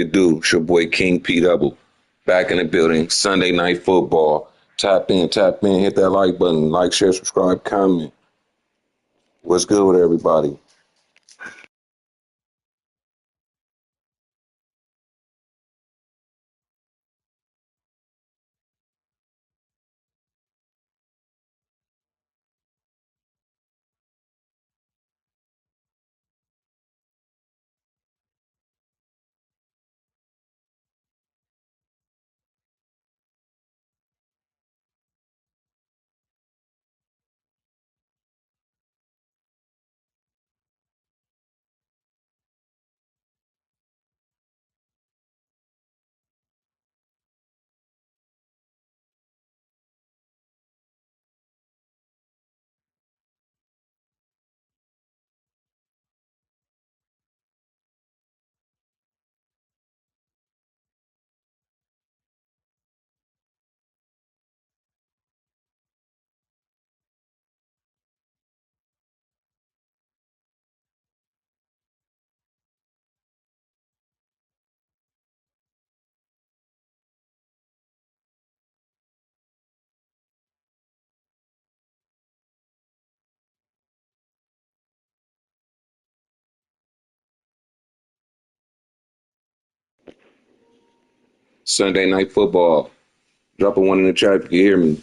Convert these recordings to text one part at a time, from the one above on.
It do. It's your boy King P Double. Back in the building. Sunday night football. Tap in, hit that like button. Like, share, subscribe, comment. What's good with everybody? Sunday night football. Drop a one in the chat if you can hear me.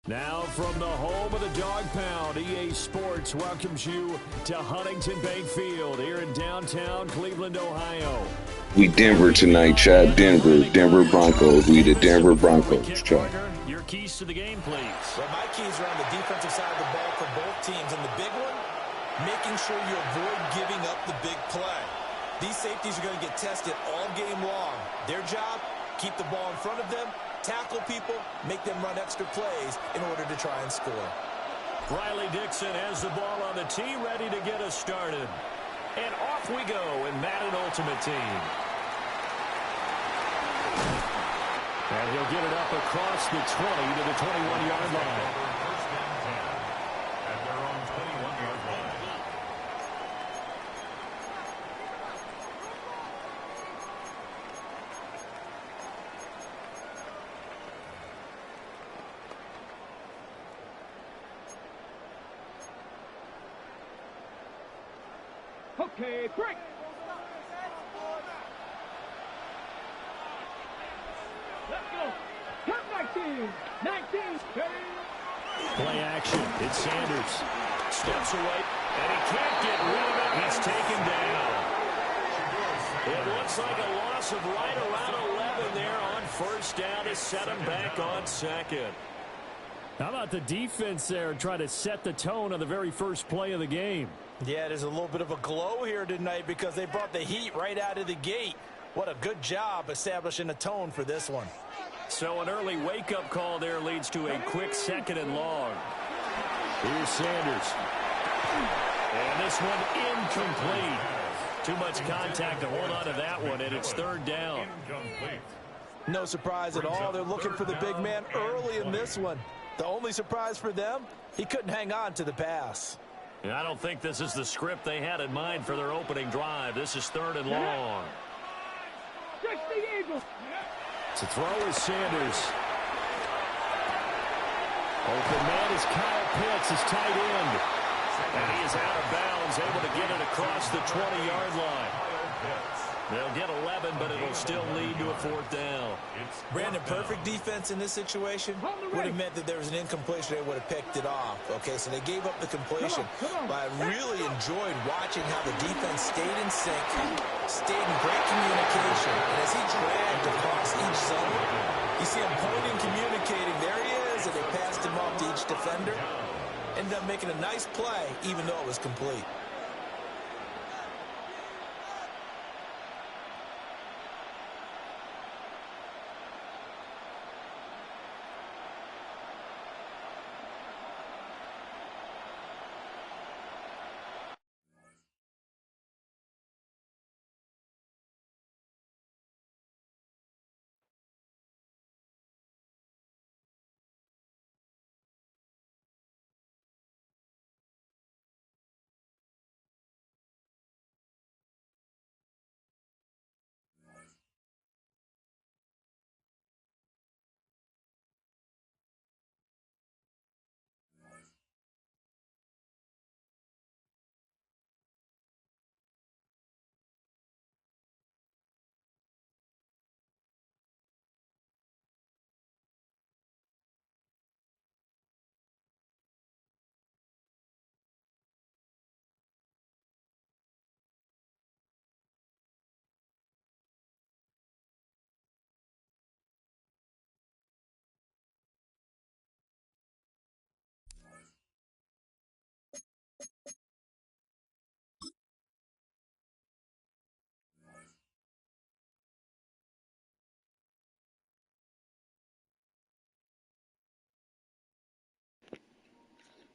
Now from the home of the Dog Pound, EA Sports welcomes you to Huntington Bank Field here in downtown Cleveland, Ohio. We Denver tonight, Chad. Denver Broncos. We the Denver Broncos, Chad. Your keys to the game, please. Well, my keys are on the defensive side of the ball for both teams. And the big one, making sure you avoid giving up the big play. These safeties are going to get tested all game long. Their job, keep the ball in front of them, tackle people, make them run extra plays in order to try and score. Riley Dixon has the ball on the tee, ready to get us started. And off we go in Madden Ultimate Team. And he'll get it up across the 20 to the 21-yard line. At their own 21-yard line. Okay, break. Let's go. Come 19. 19. Play action. It's Sanders. Steps away, and he can't get rid of it. He's taken down. It looks like a loss of right around 11 there on first down to set him back on second. How about the defense there trying to set the tone on the very first play of the game? Yeah, there's a little bit of a glow here tonight because they brought the heat right out of the gate. What a good job establishing a tone for this one. So an early wake-up call there leads to a quick second and long. Here's Sanders. And this one incomplete. Too much contact to hold on to that one, and it's third down. No surprise at all. They're looking for the big man early in this one. The only surprise for them, he couldn't hang on to the pass. And I don't think this is the script they had in mind for their opening drive. This is third and long. To throw is Sanders. Open man is Kyle Pitts, his tight end. And he is out of bounds, able to get it across the 20-yard line. They'll get 11, but it'll still lead to a fourth down. Brandon, perfect defense in this situation would have meant that there was an incompletion. They would have picked it off. Okay, so they gave up the completion. But I really enjoyed watching how the defense stayed in sync, stayed in great communication. And as he dragged across each zone, you see him pointing, communicating. There he is, and they passed it him off to each defender. Ended up making a nice play, even though it was complete.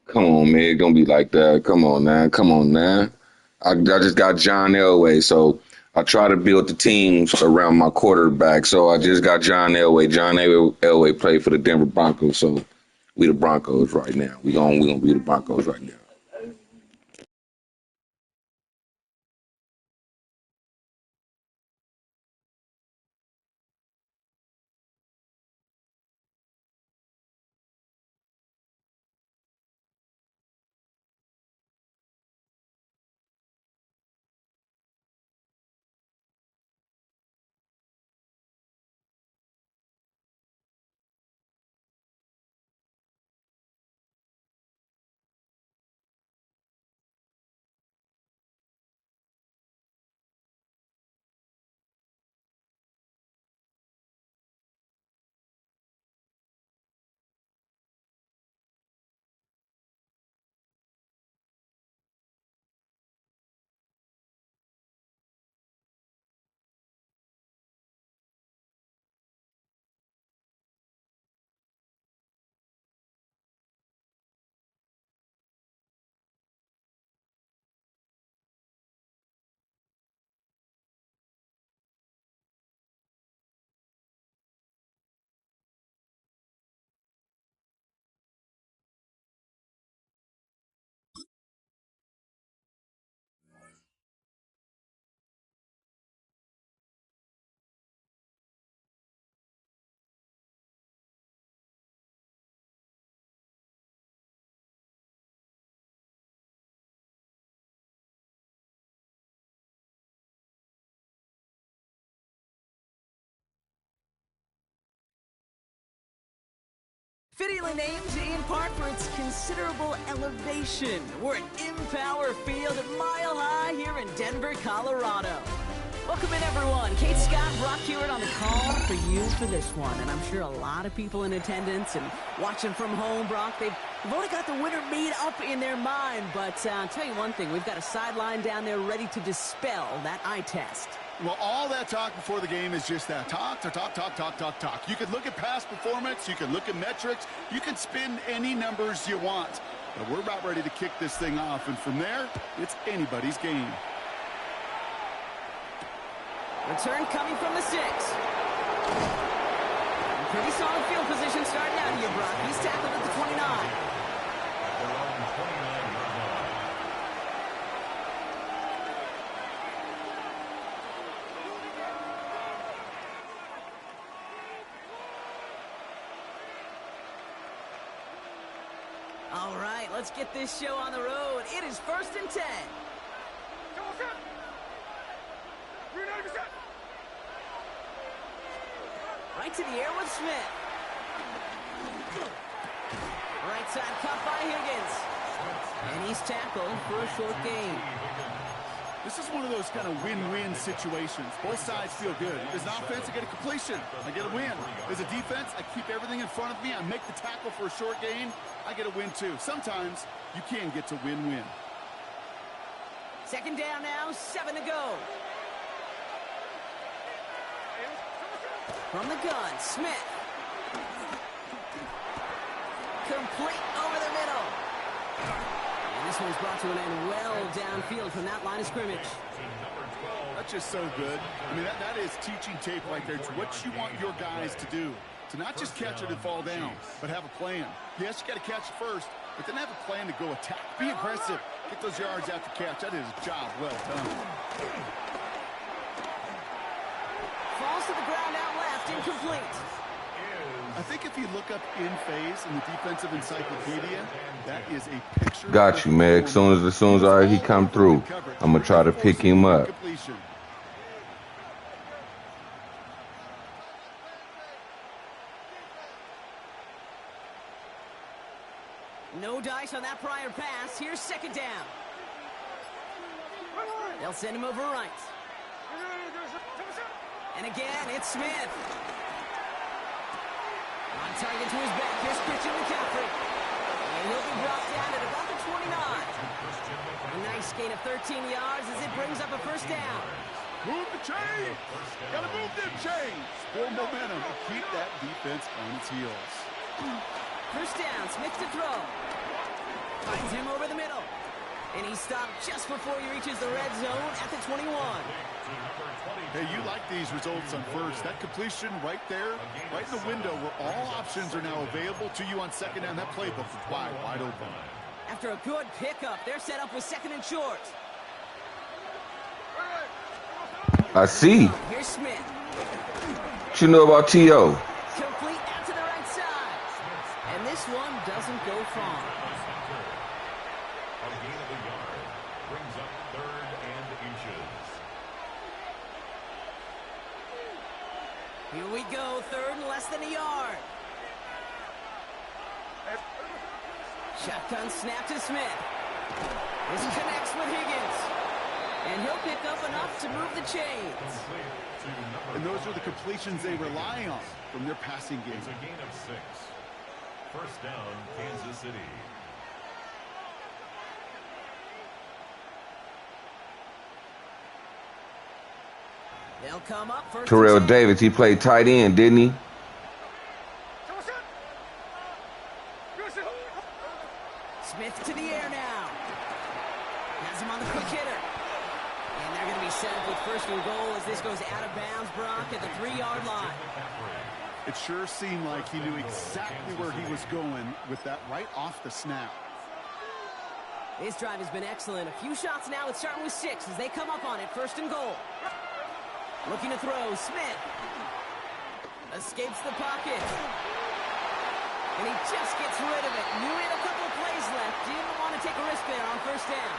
Come on, man. It don't be like that. Come on, now. Come on, now. I just got John Elway, so I try to build the teams around my quarterback. So I just got John Elway. John Elway played for the Denver Broncos, so we the Broncos right now. We gonna be the Broncos right now. Fittingly named in part for its considerable elevation. We're at Empower Field at Mile High here in Denver, Colorado. Welcome in, everyone. Kate Scott, Brock Hewitt on the call for you for this one. And I'm sure a lot of people in attendance and watching from home, Brock, they've already got the winner made up in their mind. But I'll tell you one thing, we've got a sideline down there ready to dispel that eye test. Well, all that talk before the game is just that. Talk. You could look at past performance. You can look at metrics. You can spin any numbers you want. But we're about ready to kick this thing off. And from there, it's anybody's game. Return coming from the 6. Pretty solid field position starting out here, Brock. He's tackled at the 29. All right, let's get this show on the road. It is 1st and 10. Right to the air with Smith. Right side cut by Higgins. And he's tackled for a short gain. This is one of those kind of win-win situations. Both sides feel good. As an offense, I get a completion. I get a win. As a defense, I keep everything in front of me. I make the tackle for a short gain. I get a win, too. Sometimes you can get to win-win. Second down now, 7 to go. From the gun, Smith. Complete over the middle. And this one's brought to an end well downfield from that line of scrimmage. That's just so good. I mean, that is teaching tape right there. It's what you want your guys to do. To not just catch it and fall down, but have a plan. Yes, you got to catch it first, but then have a plan to go attack. Be aggressive. Get those yards after catch. That is a job well done. Falls to the ground out left, incomplete. I think if you look up in phase in the defensive encyclopedia, that is a picture. Got you, Meg. As soon as he come through, I'm gonna try to pick him up. No dice on that prior pass. Here's second down. They'll send him over right. And again, it's Smith. On target to his back. Here's Christian McCaffrey. And he'll be brought down at about the 29. A nice gain of 13 yards as it brings up a first down. Move the chains. Gotta move them chains. More momentum to keep that defense on its heels. First down, Smith to throw. Finds him over the middle. And he stopped just before he reaches the red zone at the 21. Hey, you like these results on first. That completion right there, right in the window where all options are now available to you on second down. That playbook is wide open. After a good pickup, they're set up with second and short. I see. Here's Smith. What you know about T.O.? Complete out to the right side. And this one doesn't go far. A gain of a yard brings up 3rd and inches. Here we go, third and less than a yard. Shotgun snap to Smith. This connects with Higgins. And he'll pick up enough to move the chains. And those are the completions they rely on from their passing game. It's a gain of 6. First down, Kansas City. They'll come up first. Terrell Davis, he played tight end, didn't he? Smith to the air now. Has him on the quick hitter. And they're going to be set up with first and goal as this goes out of bounds, Brock, at the 3-yard line. It sure seemed like he knew exactly where he was going with that right off the snap. This drive has been excellent. A few shots now. It's starting with 6 as they come up on it. First and goal. Looking to throw. Smith escapes the pocket. And he just gets rid of it. Knew he had a couple of plays left. Didn't want to take a risk there on first down.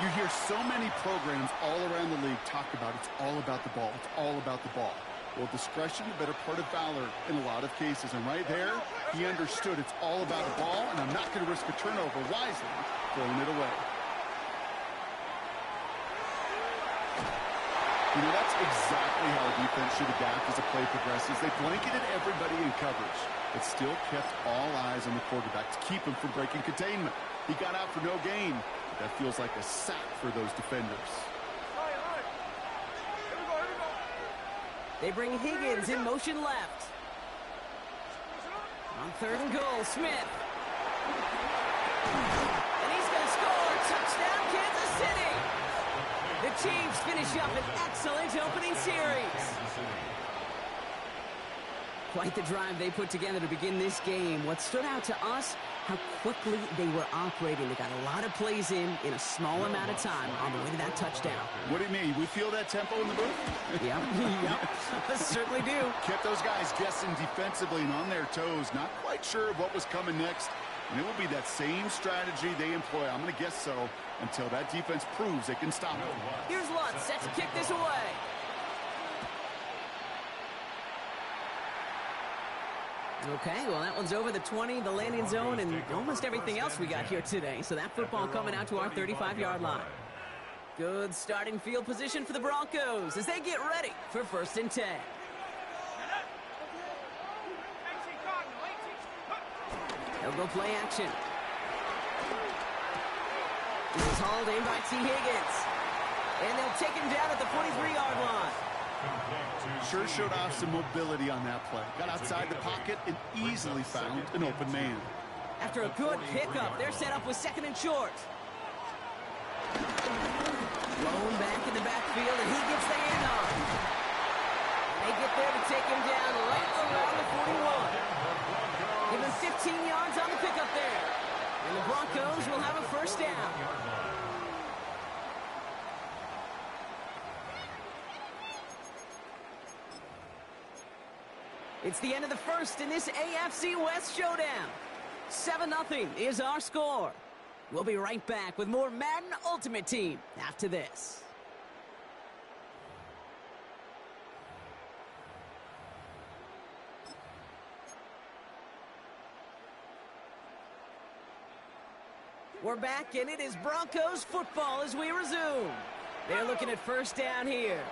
You hear so many programs all around the league talk about it's all about the ball. It's all about the ball. Well, discretion, the better part of valor in a lot of cases. And right there, he understood it's all about the ball, and I'm not going to risk a turnover wisely, throwing it away. You know, that's exactly how a defense should adapt as a play progresses. They blanketed everybody in coverage, but still kept all eyes on the quarterback to keep him from breaking containment. He got out for no gain. That feels like a sack for those defenders. They bring Higgins in motion left. On third and goal, Smith. And he's going to score. Touchdown, Kansas City. The Chiefs finish up an excellent opening series. Quite the drive they put together to begin this game. What stood out to us, how quickly they were operating. They got a lot of plays in a small amount of time on the way to that touchdown. What do you mean? We feel that tempo in the booth? Yep, yep, certainly do. Kept those guys guessing defensively and on their toes, not quite sure of what was coming next. And it will be that same strategy they employ, I'm going to guess so, until that defense proves they can stop it. Here's Lutz, set to kick this away. Okay, well, that one's over the 20, the landing zone, and almost everything else we got here today. So that football coming out to our 35-yard line. Good starting field position for the Broncos as they get ready for 1st and 10. They'll go play action. This is hauled in by T. Higgins. And they'll take him down at the 43-yard line. Sure showed off some mobility on that play. Got outside the pocket and easily found an open man. After a good pickup, they're set up with 2nd and short. Thrown back in the backfield, and he gets the handoff. They get there to take him down right around the 41. Give him 15 yards on the pickup there. And the Broncos will have a 1st down. It's the end of the 1st in this AFC West showdown. 7-0 is our score. We'll be right back with more Madden Ultimate Team after this. We're back, and it is Broncos football as we resume. They're looking at 1st down here.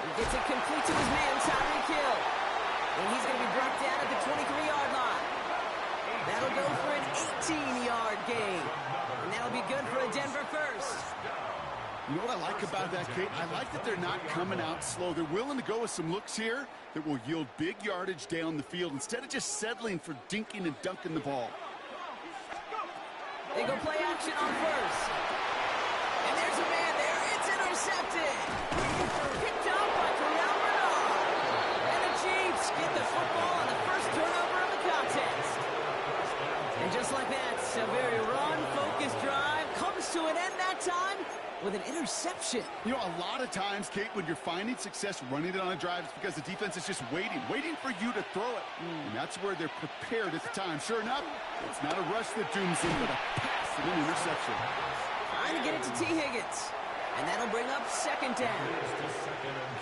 He gets it complete to his man, Tyreek Hill. And he's going to be brought down at the 23-yard line. That'll go for an 18-yard gain. And that'll be good for a Denver 1st. You know what I like about that, Kate? I like that they're not coming out slow. They're willing to go with some looks here that will yield big yardage down the field instead of just settling for dinking and dunking the ball. They go play action on 1st. And there's a man there. It's intercepted. Picked up by Terrell Bernard. And the Chiefs get the football on the 1st turnover of the contest. And just like that, a very run-focused drive comes to an end that time with an interception. You know, a lot of times, Kate, when you're finding success running it on a drive, it's because the defense is just waiting for you to throw it. And that's where they're prepared at the time. Sure enough, it's not a rush that dooms them, but a pass and an interception. Trying to get it to T. Higgins. And that'll bring up 2nd down.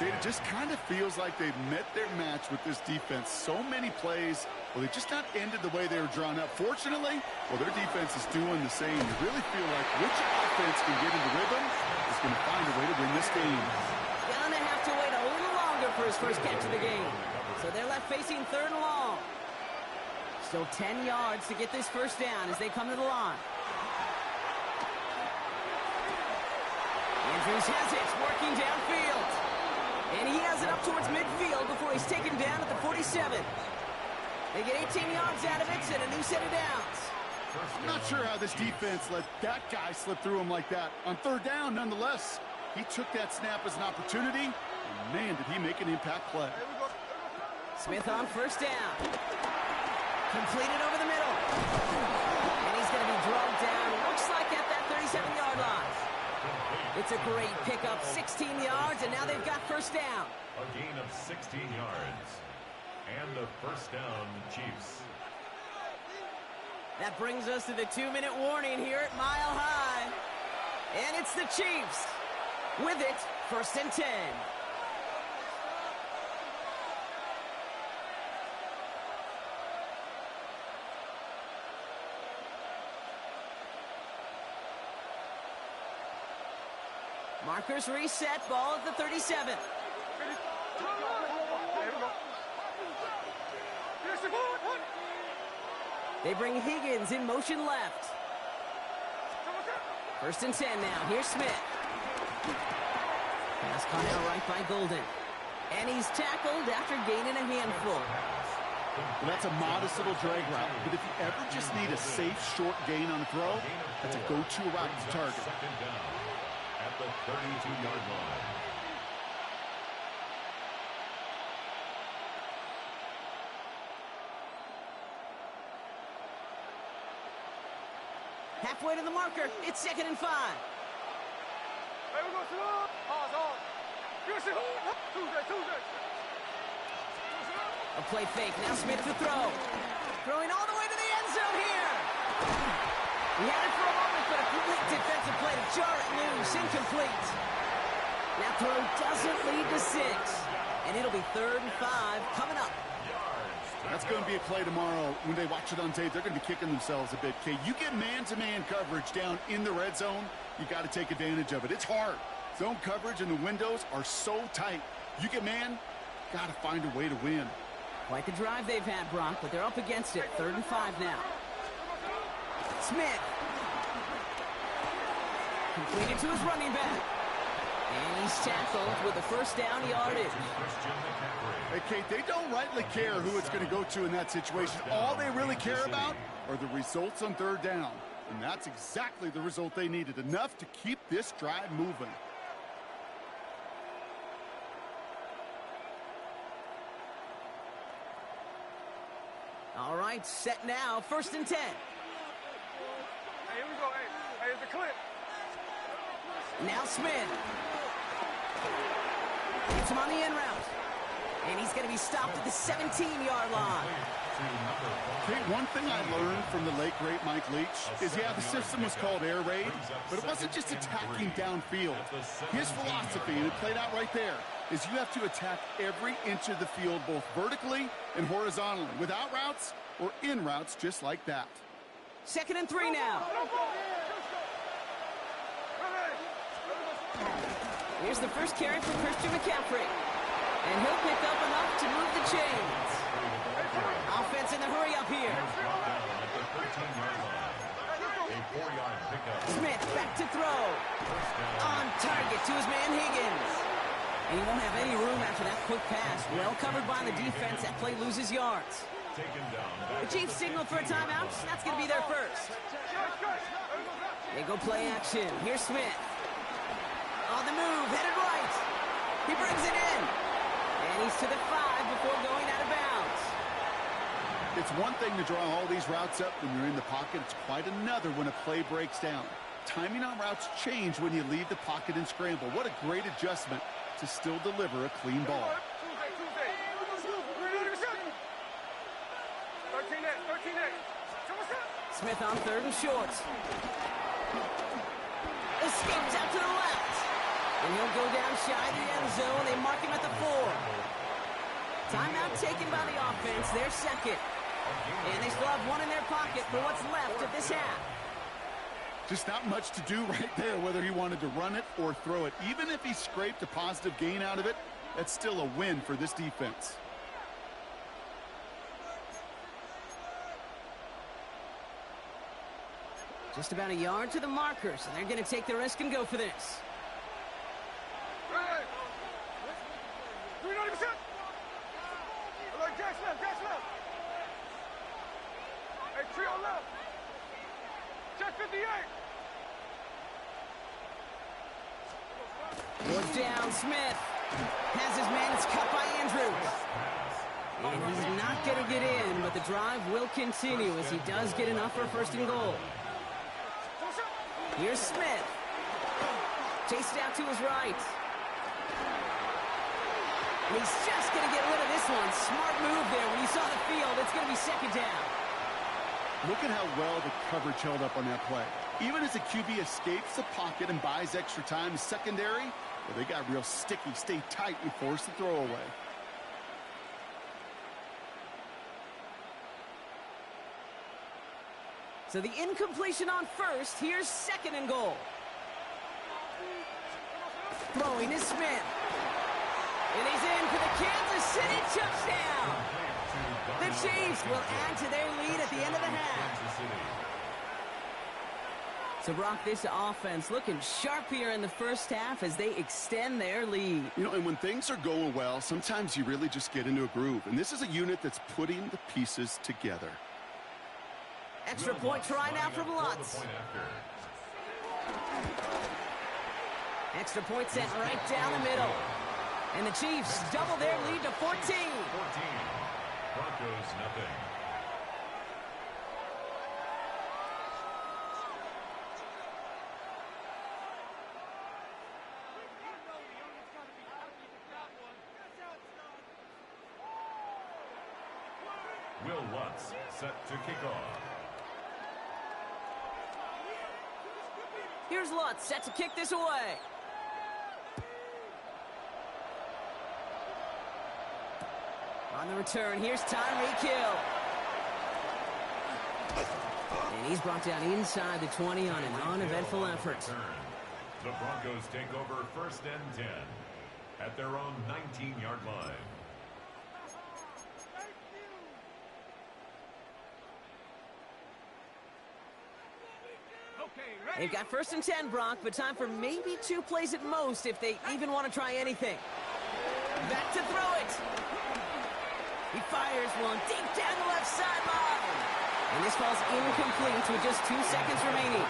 It just kind of feels like they've met their match with this defense. So many plays, well, they just not ended the way they were drawn up. Fortunately, well, their defense is doing the same. You really feel like which offense can get into rhythm is going to find a way to win this game. Gonna have to wait a little longer for his 1st catch of the game. So they're left facing 3rd and long. Still 10 yards to get this 1st down as they come to the line. Andrews has it, working downfield. And he has it up towards midfield before he's taken down at the 47. They get 18 yards out of it and a new set of downs. I'm not sure how this defense let that guy slip through him like that. On 3rd down, nonetheless, he took that snap as an opportunity, and man, did he make an impact play. Smith on 1st down. Completed over the middle. And he's going to be drugged down, looks like at that 37-yard line. It's a great pickup, 16 yards, and now they've got 1st down. A gain of 16 yards. And the 1st down, Chiefs. That brings us to the 2-minute warning here at Mile High. And it's the Chiefs. With it, 1st and 10. Markers reset, ball at the 37. They bring Higgins in motion left. 1st and 10 now. Here's Smith. Pass caught out right by Golden. And he's tackled after gaining a handful. Well, that's a modest little drag route, but if you ever just need a safe, short gain on a throw, that's a go-to route to target. 2nd down at the 32-yard line. Halfway to the marker. It's 2nd and 5. A play fake. Now Smith to throw. Throwing all the way to the end zone here. He had it for a moment, but a complete defensive play to jar it loose. Incomplete. That throw doesn't lead to 6. And it'll be 3rd and 5 coming up. That's going to be a play tomorrow. When they watch it on tape, they're going to be kicking themselves a bit. Okay, you get man-to-man coverage down in the red zone, you got to take advantage of it. It's hard. Zone coverage and the windows are so tight. You get man, got to find a way to win. Quite the drive they've had, Brock, but they're up against it. 3rd and 5 now. Smith. Completed to his running back. And he's tackled with the first down yardage. Hey, Kate, they don't rightly care who it's going to go to in that situation. All they really care about are the results on 3rd down. And that's exactly the result they needed. Enough to keep this drive moving. All right, set now. 1st and 10. Hey, here we go. Hey, it's a clip. Now Smith. Gets him on the in route. And he's going to be stopped at the 17-yard line. Kate, one thing I learned from the late, great Mike Leach is, yeah, the system was called air raid, but it wasn't just attacking downfield. His philosophy, and it played out right there, is you have to attack every inch of the field, both vertically and horizontally, without routes or in routes just like that. 2nd and 3 now. Here's the first carry for Christian McCaffrey. And he'll pick up enough to move the chains. Offense in the hurry up here. Smith back to throw. On target to his man Higgins. And he won't have any room after that quick pass. Well covered by the defense. That play loses yards. The Chiefs signal for a timeout. That's going to be their first. They go play action. Here's Smith. On the move, headed right. He brings it in. And he's to the 5 before going out of bounds. It's one thing to draw all these routes up when you're in the pocket. It's quite another when a play breaks down. Timing on routes change when you leave the pocket and scramble. What a great adjustment to still deliver a clean ball. 13-8. Smith on 3rd and short. Escapes out to the left. And he'll go down shy of the end zone. They mark him at the 4. Timeout taken by the offense. They're second. And they still have one in their pocket for what's left of this half. Just not much to do right there, whether he wanted to run it or throw it. Even if he scraped a positive gain out of it, that's still a win for this defense. Just about a yard to the marker, so they're going to take the risk and go for this. Hey! 390%! Like Jack's left. Hey, trio left. Jack 58. Fourth down, Smith has his man. It's cut by Andrews. And he's not going to get in, but the drive will continue as he does get enough for 1st and goal. Here's Smith. Chased out to his right. And he's just going to get rid of this one. Smart move there. When you saw the field, it's going to be 2nd down. Look at how well the coverage held up on that play. Even as the QB escapes the pocket and buys extra time, secondary, well, they got real sticky, stay tight, and force the throw away. So the incompletion on 1st. Here's 2nd and goal. Throwing is Smith. And he's in for the Kansas City touchdown. The Chiefs will add to their lead at the end of the half. So, Brock, this offense looking sharp here in the first half as they extend their lead. You know, and when things are going well, sometimes you really just get into a groove. And this is a unit that's putting the pieces together. Extra point try now from Lutz. Extra point sent right down the middle. And the Chiefs double their lead to 14. Broncos nothing. Will Lutz set to kick off. Here's Lutz set to kick this away. On the return, here's Tyreek Hill. And he's brought down inside the 20 on an uneventful effort. The Broncos take over 1st and 10 at their own 19-yard line. They've got 1st and 10, Brock, but time for maybe 2 plays at most if they even want to try anything. Back to throw it. He fires one deep down the left sideline. And this falls incomplete with just 2 seconds remaining.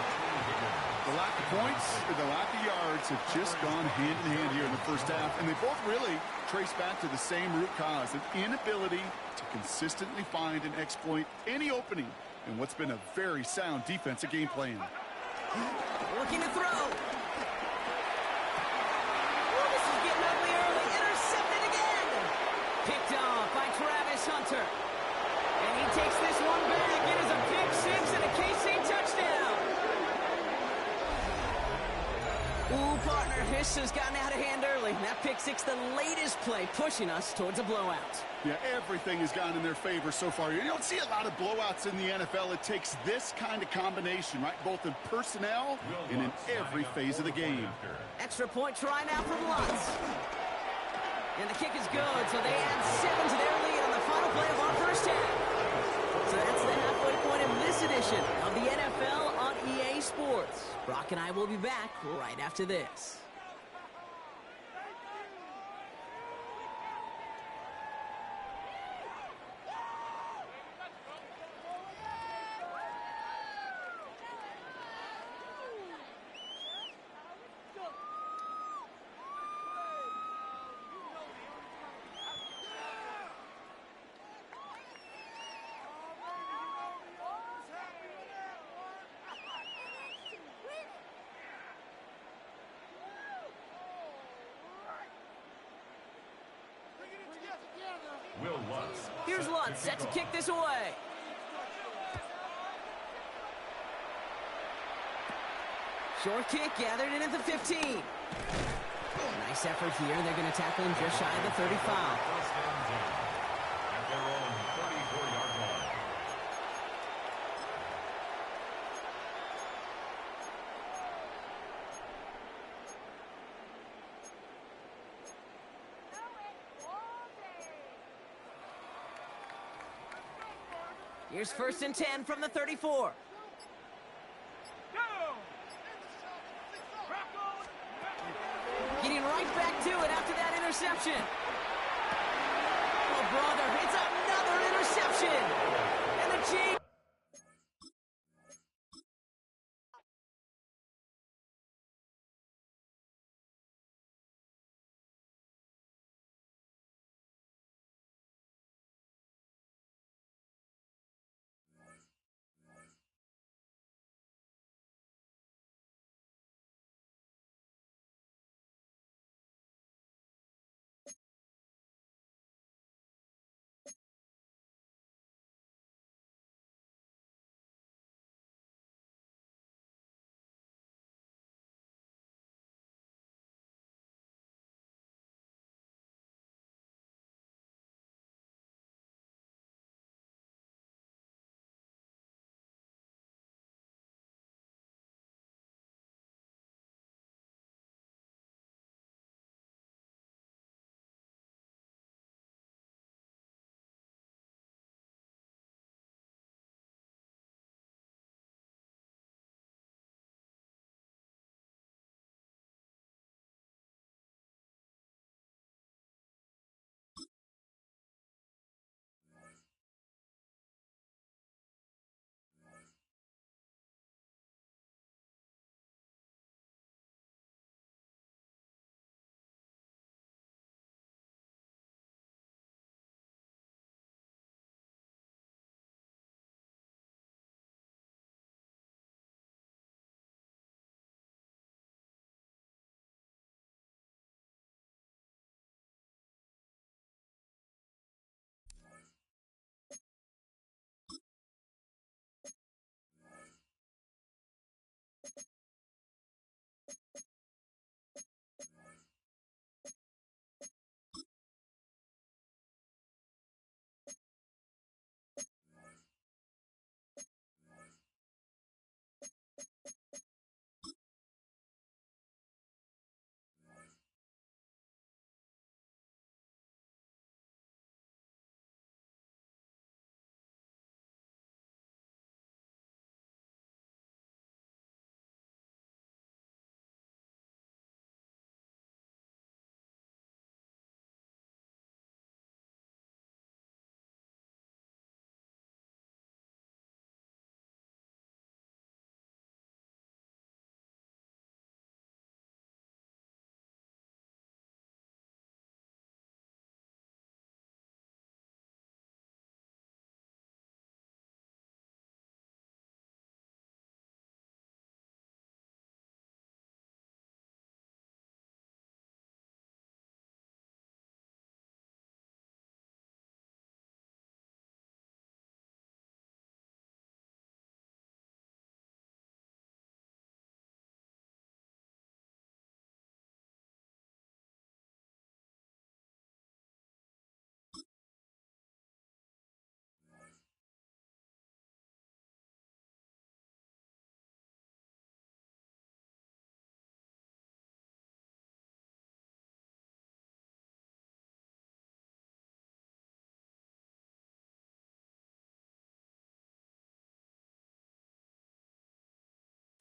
The lack of points and the lack of yards have just gone hand in hand here in the first half, and they both really trace back to the same root cause, an inability to consistently find and exploit any opening in what's been a very sound defensive game plan. Looking to throw. Oh, this is getting ugly early. Intercepted again. Picked off by Travis Hunter. And he takes this one back. It is a pick-6 and a KC touchdown. Ooh, partner, this has gotten out of hand early. That pick-6, the latest play, pushing us towards a blowout. Yeah, everything has gone in their favor so far. You don't see a lot of blowouts in the NFL. It takes this kind of combination, right? Both in personnel and in every phase of the game. Extra point try now from Lutz. And the kick is good, so they add 7 to their lead on the final play of our first half. So that's the halfway point of this edition of the NFL on EA Sports. Brock and I will be back right after this. Here's Lutz, set to kick this away. Short kick gathered in at the 15. Nice effort here. They're going to tackle him just shy of the 35. First and 10 at their own 34-yard line. Here's 1st and 10 from the 34. Getting right back to it after that interception. Oh, brother, it's another interception. And the Chiefs.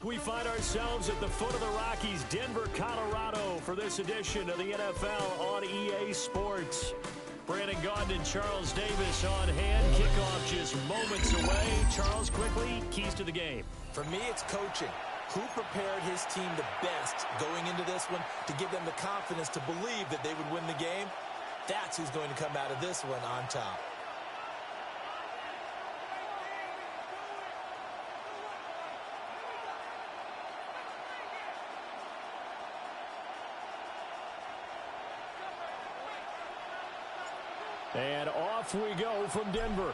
We find ourselves at the foot of the Rockies, Denver, Colorado, for this edition of the NFL on EA Sports. Brandon Gaudin and Charles Davis on hand. Kickoff just moments away. Charles, quickly, keys to the game. For me, it's coaching. Who prepared his team the best going into this one to give them the confidence to believe that they would win the game? That's who's going to come out of this one on top. And off we go from Denver.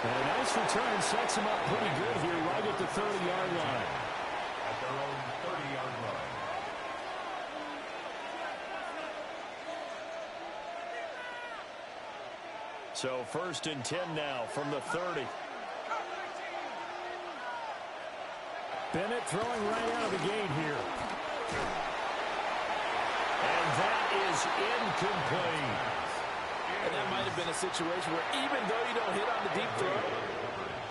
And a nice return sets him up pretty good here right at the 30-yard line. At their own 30-yard line. So 1st and 10 now from the 30. Bennett throwing right out of the gate here. And that is incomplete. And that might have been a situation where even though you don't hit on the deep throw,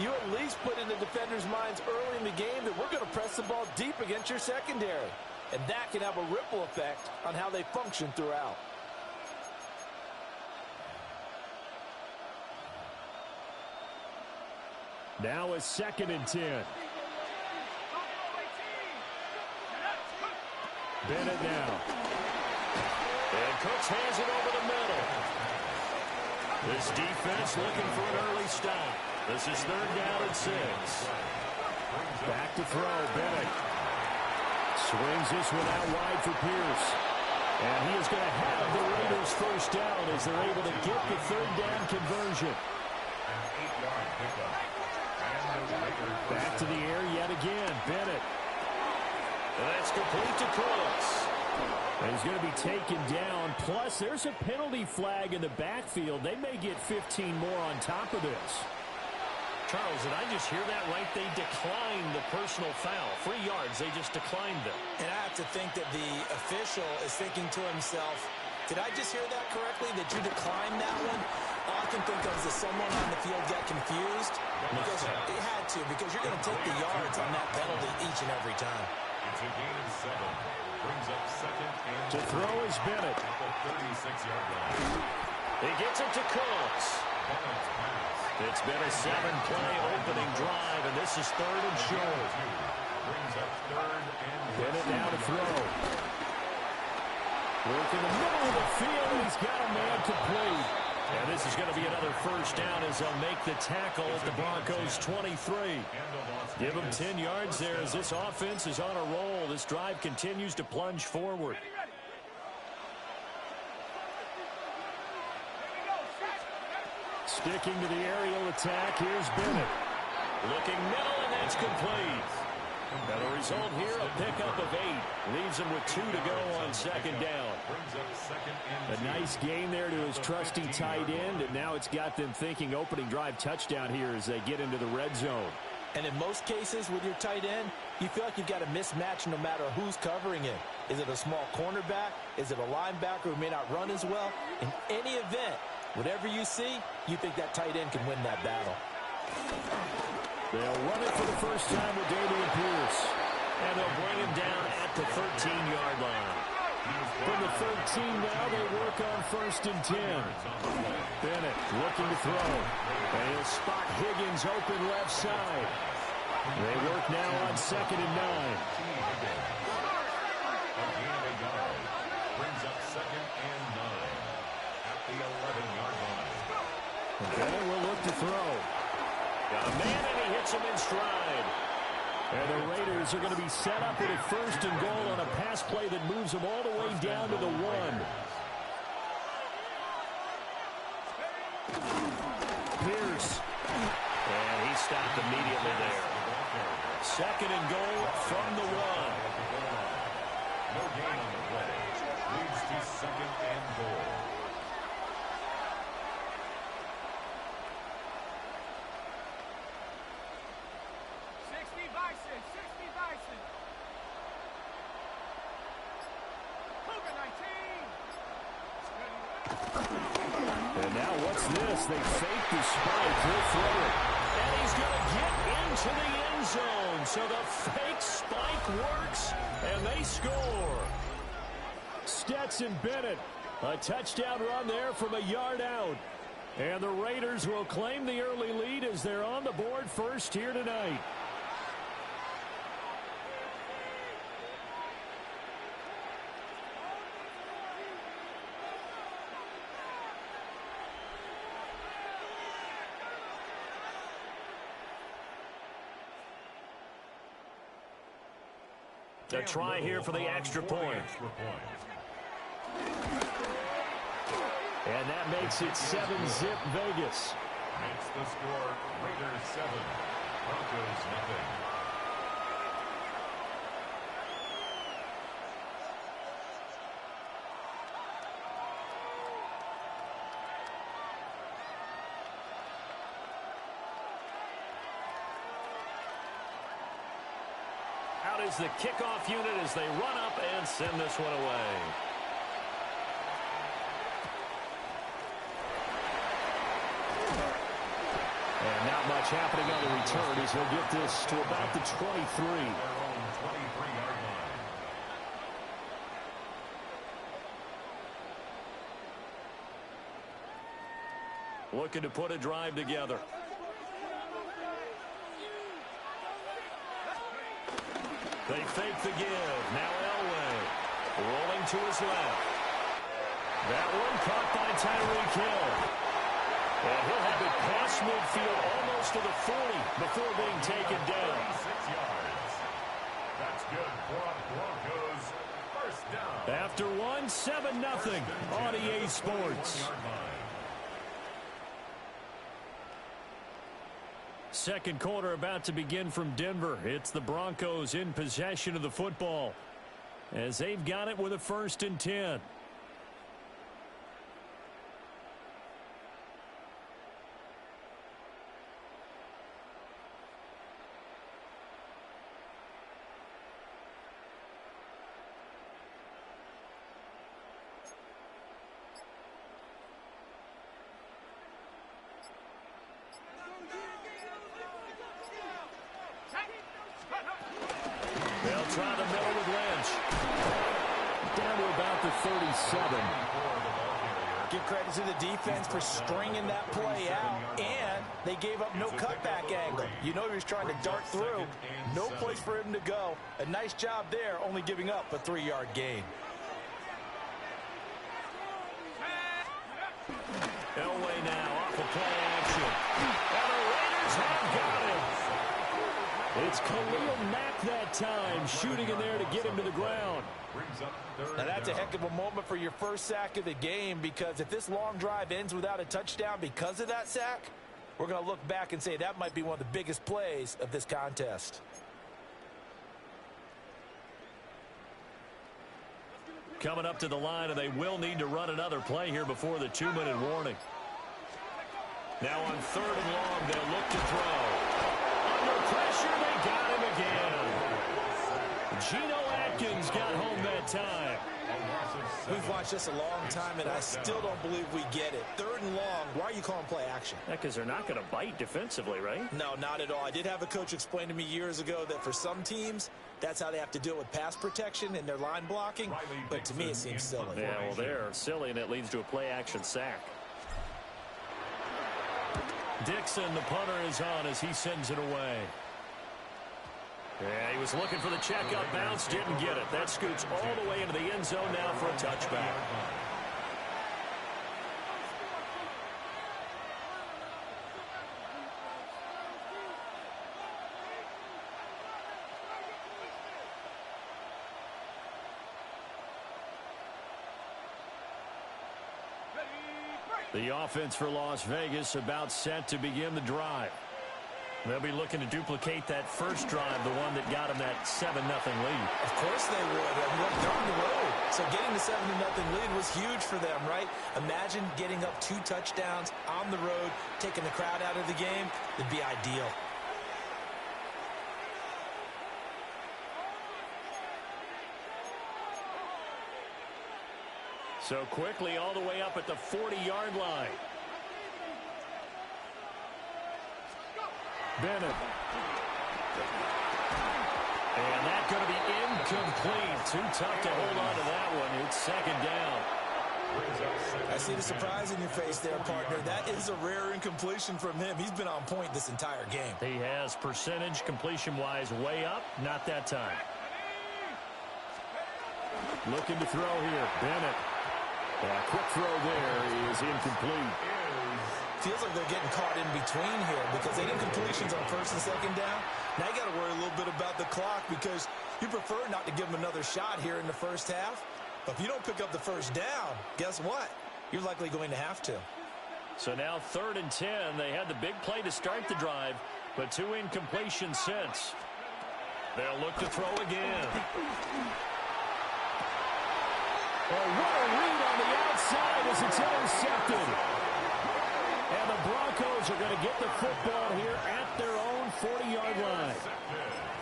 you at least put in the defender's minds early in the game that we're going to press the ball deep against your secondary. And that can have a ripple effect on how they function throughout. Now a 2nd and 10. Bennett now. And Cooks hands it over the middle. This defense looking for an early stop. This is 3rd down and 6. Back to throw, Bennett. Swings this one out wide for Pierce. And he is going to have the Raiders 1st down as they're able to get the 3rd down conversion. Back to the air yet again, Bennett. And that's complete to Cooks. And he's going to be taken down. Plus, there's a penalty flag in the backfield. They may get 15 more on top of this. Charles, did I just hear that right? They declined the personal foul. 3 yards, they just declined them. And I have to think that the official is thinking to himself, did I just hear that correctly, that you declined that one? All I can think of is that someone on the field got confused. Because they had to, because you're going to take the yards on that penalty each and every time. It's a gain of 7. Brings up 2nd and To throw is Bennett. at the 36-yard line. He gets it to Cooks. Bennett's pass. It's been a 7-play opening drive, and this is 3rd and short. Brings up 3rd and Bennett now to throw. Work in the middle of the field. He's got a man complete. And this is going to be another 1st down as they'll make the tackle at the Broncos 23. Give them 10 yards there as this offense is on a roll. This drive continues to plunge forward. Sticking to the aerial attack, here's Bennett. Looking middle, and that's complete. Now the result here, a pickup of 8. Leaves him with 2 to go on 2nd down. A nice gain there to his trusty tight end, and now it's got them thinking opening drive touchdown here as they get into the red zone. And in most cases with your tight end, you feel like you've got a mismatch no matter who's covering it. Is it a small cornerback? Is it a linebacker who may not run as well? In any event, whatever you see, you think that tight end can win that battle. They'll run it for the first time with Damian Pierce. And they'll bring him down at the 13-yard line. From the 13 now, they work on 1st and 10. Bennett looking to throw. And he'll spot Higgins open left side. They work now on 2nd and 9. Brings up 2nd and 9 at the 11-yard line. Bennett will look to throw. Got a man, and he hits him in stride. And the Raiders are going to be set up with a 1st and goal on a pass play that moves them all the way down to the 1. Pierce. And he stopped immediately there. 2nd and goal from the 1. No gain on the play. Leads to 2nd and goal. And now what's this? They fake the spike. He'll throw it. And he's going to get into the end zone. So the fake spike works, and they score. Stetson Bennett, a touchdown run there from a yard out. And the Raiders will claim the early lead as they're on the board first here tonight. A try here for the extra point. And that makes it 7-zip Vegas. Makes the score Raiders 7, Broncos nothing. Out is the kickoff unit as they run up and send this one away. And not much happening on the return as he'll get this to about the 23. Their own 23-yard line. Looking to put a drive together. They fake the give. Now Elway rolling to his left. That one caught by Tyreek Hill. And he'll have it past midfield almost to the 40 before being taken down. 36 yards. That's good for a Broncos first down. After one, 7-0 on EA Sports. Second quarter about to begin from Denver. It's the Broncos in possession of the football as they've got it with a 1st and 10. They'll try the middle with Lynch. Down to about the 37. Give credit to the defense for stringing that play out, and they gave up no cutback angle. You know he was trying to dart through. No place for him to go. A nice job there, only giving up a 3-yard gain. Elway now off of play action. And the Raiders have got him. It's Khalil Mack that time, shooting in there to get him to the ground. Now that's a heck of a moment for your first sack of the game, because if this long drive ends without a touchdown because of that sack, we're going to look back and say that might be one of the biggest plays of this contest. Coming up to the line, and they will need to run another play here before the 2-minute warning. Now on 3rd and long, they'll look to throw. Under pressure, they got him again. Geno Atkins got home that time. We've watched this a long time, and I still don't believe we get it. 3rd and long, why are you calling play action? Yeah, because they're not going to bite defensively, right? No, not at all. I did have a coach explain to me years ago that for some teams, that's how they have to deal with pass protection and their line blocking. But to me, it seems silly. Yeah, well, they're silly, and it leads to a play-action sack. Dixon, the punter, is on as he sends it away. Yeah, he was looking for the checkup bounce, didn't get it. That scoots all the way into the end zone now for a touchback. The offense for Las Vegas about set to begin the drive. They'll be looking to duplicate that first drive, the one that got them that 7-0 lead. Of course they would. They're on the road. So getting the 7-0 lead was huge for them, right? Imagine getting up 2 touchdowns on the road, taking the crowd out of the game. It'd be ideal. So quickly all the way up at the 40-yard line. Bennett. And that's going to be incomplete. Too tough to hold on to that one. It's second down. I see the surprise in your face there, partner. That is a rare incompletion from him. He's been on point this entire game. He has percentage completion-wise way up. Not that time. Looking to throw here. Bennett. A quick throw there is incomplete. Feels like they're getting caught in between here because they did completions on first and second down. Now you got to worry a little bit about the clock because you prefer not to give them another shot here in the first half. But if you don't pick up the first down, guess what? You're likely going to have to. So now 3rd and 10. They had the big play to start the drive, but 2 incompletions since. They'll look to throw again. Oh, what a read on the outside as it's intercepted. And the Broncos are going to get the football here at their own 40-yard line.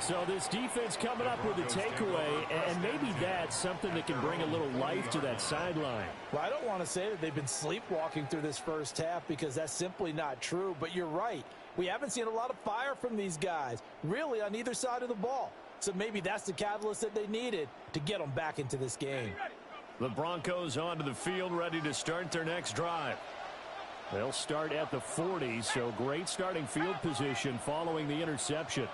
So this defense coming up with a takeaway, and maybe that's something that can bring a little life to that sideline. Well, I don't want to say that they've been sleepwalking through this first half because that's simply not true, but you're right. We haven't seen a lot of fire from these guys, really on either side of the ball. So maybe that's the catalyst that they needed to get them back into this game. The Broncos onto the field, ready to start their next drive. They'll start at the 40, so great starting field position following the interception.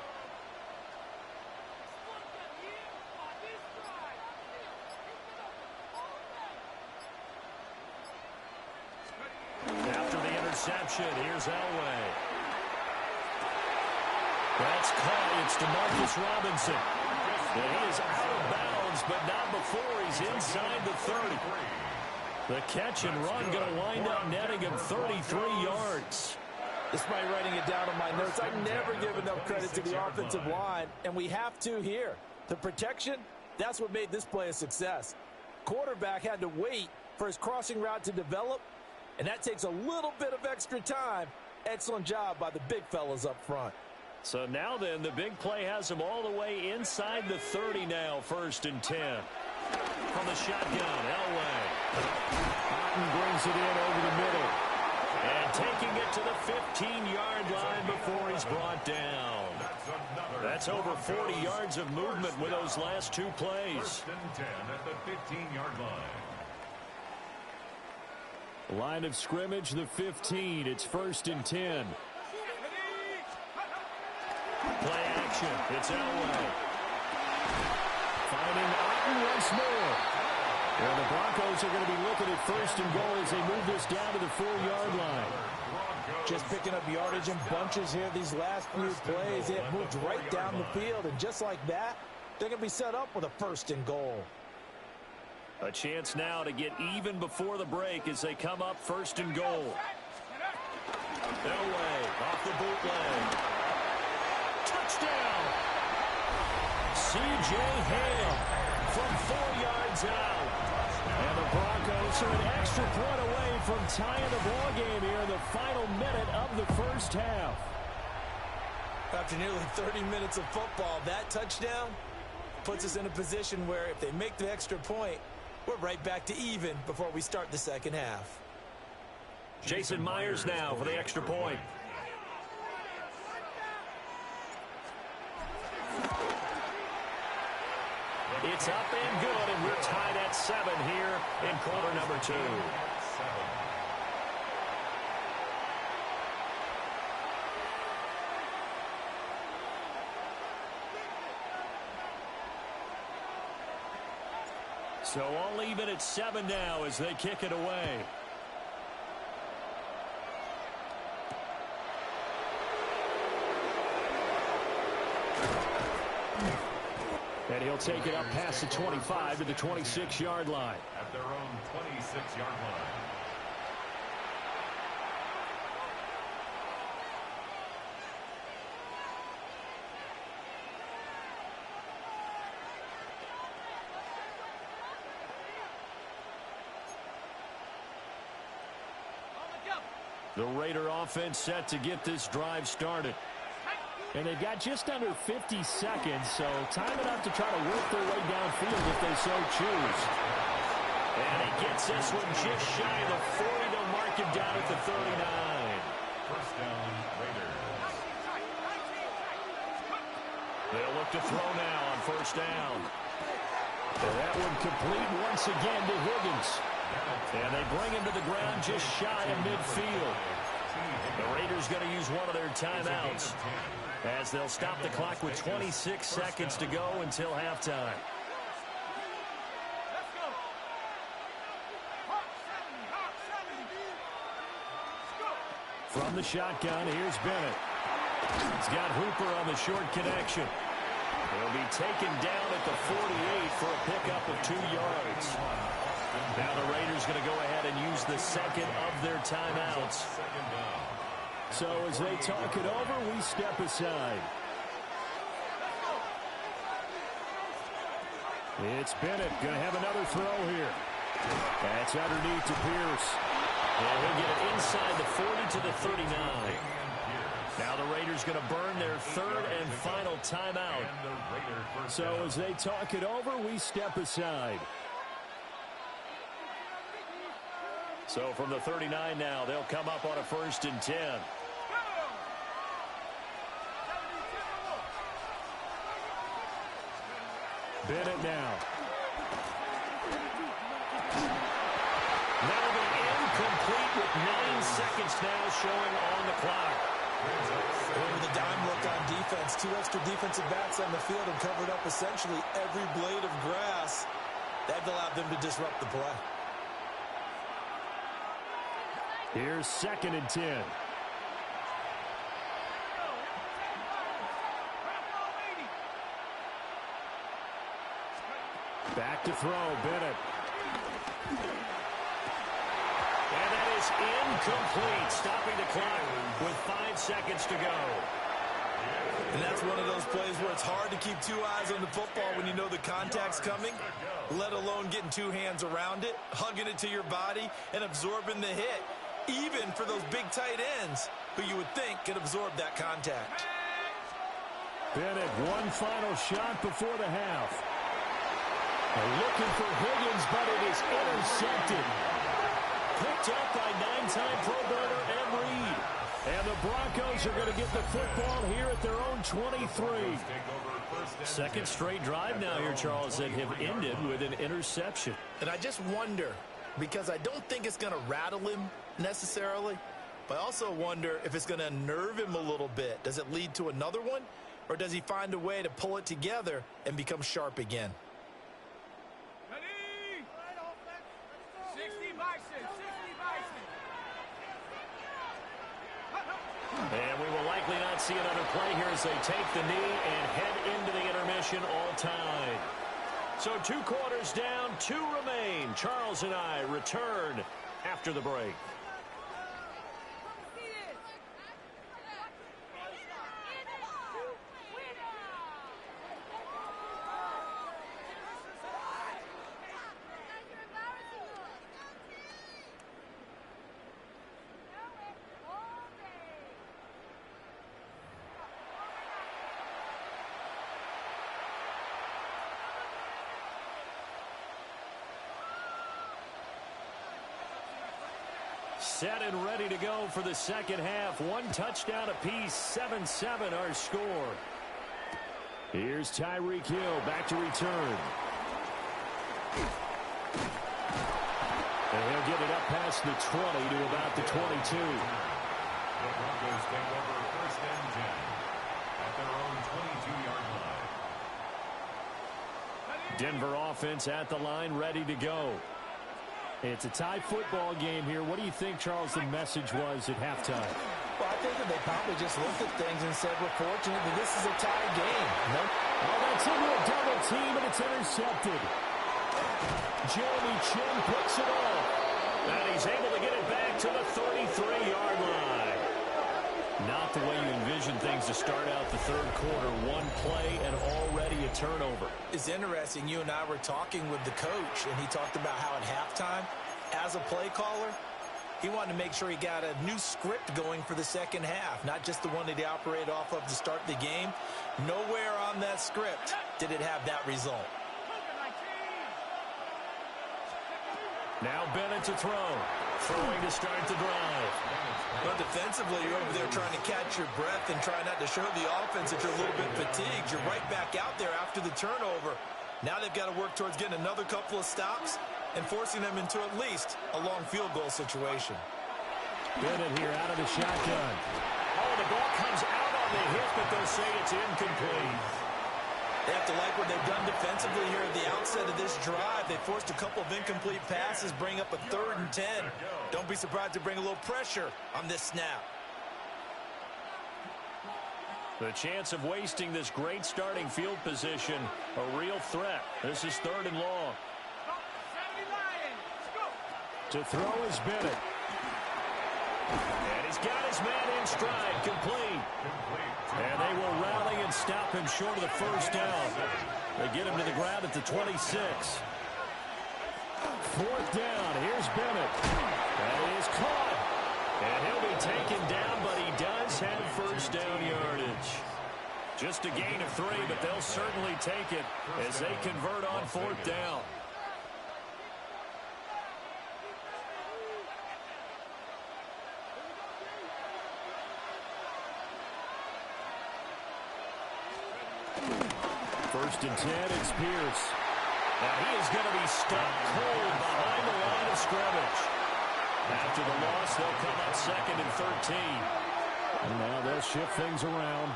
After the interception, here's Elway. That's caught. It's DeMarcus Robinson. And he is out of bounds, but not before he's inside the 30. The catch and run going to wind up netting him 33 yards. Despite writing it down on my notes, I never give enough credit to the offensive line, and we have to here. The protection, that's what made this play a success. Quarterback had to wait for his crossing route to develop, and that takes a little bit of extra time. Excellent job by the big fellas up front. So now then, the big play has him all the way inside the 30 now, 1st and 10. From the shotgun, Elway. Otten brings it in over the middle. And taking it to the 15-yard line before he's brought down. That's over 40 yards of movement with those last 2 plays. 1st and 10 at the 15-yard line. Line of scrimmage, the 15. It's 1st and 10. Play action. It's Elway. Finding Otten once more. And the Broncos are going to be looking at 1st and goal as they move this down to the 4-yard line. Just picking up yardage in bunches here these last few plays. They have moved right down the field, and just like that, they're going to be set up with a 1st and goal. A chance now to get even before the break as they come up 1st and goal. Elway off the bootleg. Touchdown! C.J. Ham from 4 yards out. And the Broncos are an extra point away from tying the ball game here in the final minute of the first half. After nearly 30 minutes of football, that touchdown puts us in a position where if they make the extra point, we're right back to even before we start the second half. Jason Myers now for the extra point. It's up and good, and we're tied at 7 here in quarter number 2. So all even at 7 now as they kick it away. And he'll take it up past the 25 to the 26-yard line. At their own 26-yard line. The Raider offense set to get this drive started. And they've got just under 50 seconds, so time enough to try to work their way downfield if they so choose. And he gets this one just shy of the 40. They'll mark him down at the 39. First down, Raiders. They'll look to throw now on first down. And that one complete once again to Higgins. And they bring him to the ground just shy of midfield. The Raiders going to use one of their timeouts as they'll stop the clock with 26 seconds to go until halftime. From the shotgun, here's Bennett. He's got Hooper on the short connection. He'll be taken down at the 48 for a pickup of 2 yards. Now the Raiders going to go ahead and use the second of their timeouts. So as they talk it over, we step aside. It's Bennett going to have another throw here. That's underneath to Pierce. And he'll get it inside the 40 to the 39. Now the Raiders going to burn their third and final timeout. So as they talk it over, we step aside. So from the 39 now, they'll come up on a 1st and 10. Bennett now. That'll be incomplete with 9 seconds now showing on the clock. Over the dime look on defense. 2 extra defensive backs on the field and covered up essentially every blade of grass. That allowed them to disrupt the play. Here's 2nd and 10. Back to throw, Bennett. And that is incomplete, stopping the clock with 5 seconds to go. And that's one of those plays where it's hard to keep 2 eyes on the football when you know the contact's coming, let alone getting 2 hands around it, hugging it to your body, and absorbing the hit, even for those big tight ends who you would think could absorb that contact. Bennett, one final shot before the half. Looking for Higgins, but it is intercepted. Picked up by 9-time Pro Bowler Ed Reed. And the Broncos are going to get the football here at their own 23. Second straight drive now here, Charles, that have ended with an interception. And I just wonder, because I don't think it's going to rattle him necessarily, but I also wonder if it's going to unnerve him a little bit. Does it lead to another one? Or does he find a way to pull it together and become sharp again? And we will likely not see another play here as they take the knee and head into the intermission all time. So 2 quarters down, 2 remain. Charles and I return after the break. Set and ready to go for the second half. 1 touchdown apiece, 7-7 our score. Here's Tyreek Hill back to return. And he'll get it up past the 20 to about the 22. The Broncos take over 1st and 10 at their own 22-yard line. Denver offense at the line, ready to go. It's a tie football game here. What do you think, Charles, the message was at halftime? Well, I think that they probably just looked at things and said, we're fortunate that this is a tie game. Nope. Oh, that's into a double team, and it's intercepted. Jeremy Chin picks it off. And he's able to get it back to the 33-yard line. Not the way you envision things to start out the third quarter. 1 play and already a turnover. It's interesting. You and I were talking with the coach, and he talked about how at halftime, as a play caller, he wanted to make sure he got a new script going for the second half, not just the one that he operated off of to start the game. Nowhere on that script did it have that result. Now Bennett to throw. Throwing to start the drive. But defensively, you're over there trying to catch your breath and try not to show the offense that you're a little bit fatigued. You're right back out there after the turnover. Now they've got to work towards getting another couple of stops and forcing them into at least a long field goal situation. Bennett here out of the shotgun. Oh, the ball comes out on the hit, but they'll say it's incomplete. They have to like what they've done defensively here at the outset of this drive. They forced a couple of incomplete passes, bring up a 3rd and 10. Don't be surprised to bring a little pressure on this snap. The chance of wasting this great starting field position, a real threat. This is 3rd and long. To throw is Bennett. And he's got his man in stride, complete. And they will rally and stop him short of the first down. They get him to the ground at the 26. 4th down, here's Bennett. That is caught. And he'll be taken down, but he does have first down yardage. Just a gain of 3, but they'll certainly take it as they convert on 4th down. First and 10, it's Pierce. Now he is going to be stuck cold behind the line of scrimmage. After the loss, they'll come up 2nd and 13. And now they'll shift things around.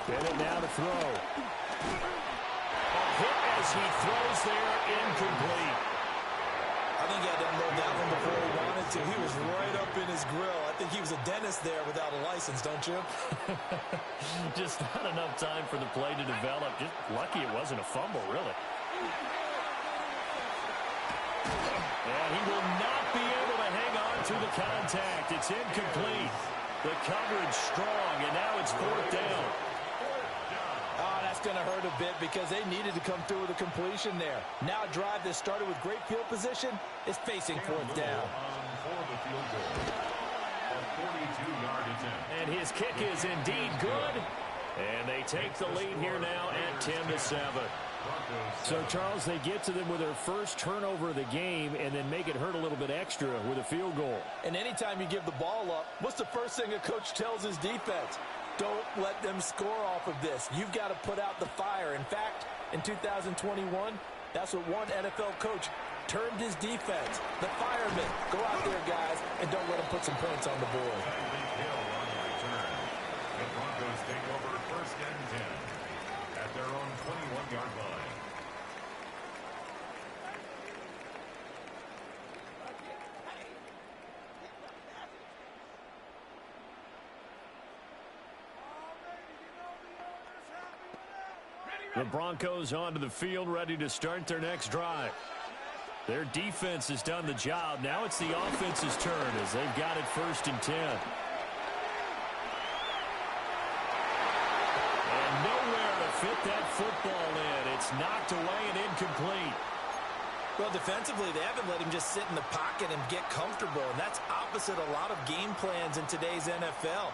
Bennett now to throw. A hit as he throws there, incomplete. I think he had to unload that one before he wanted to. He was right up in his grill. I think he was a dentist there without a license, don't you? Just not enough time for the play to develop. Just lucky it wasn't a fumble, really. And he will not be able to hang on to the contact. It's incomplete. The coverage strong, and now it's 4th down. Oh, that's going to hurt a bit because they needed to come through with a completion there. Now a drive that started with great field position is facing 4th down. And his kick is indeed good. And they take the lead here now at 10-7. So, Charles, they get to them with their first turnover of the game and then make it hurt a little bit extra with a field goal. And anytime you give the ball up, what's the first thing a coach tells his defense? Don't let them score off of this. You've got to put out the fire. In fact, in 2021, that's what one NFL coach termed his defense. The firemen. Go out there, guys, and don't let them put some points on the board. The Broncos take over 1st and 10 at their own 21-yard line. The Broncos onto the field, ready to start their next drive. Their defense has done the job. Now it's the offense's turn as they've got it 1st and 10. And nowhere to fit that football in. It's knocked away and incomplete. Well, defensively, they haven't let him just sit in the pocket and get comfortable, and that's opposite a lot of game plans in today's NFL.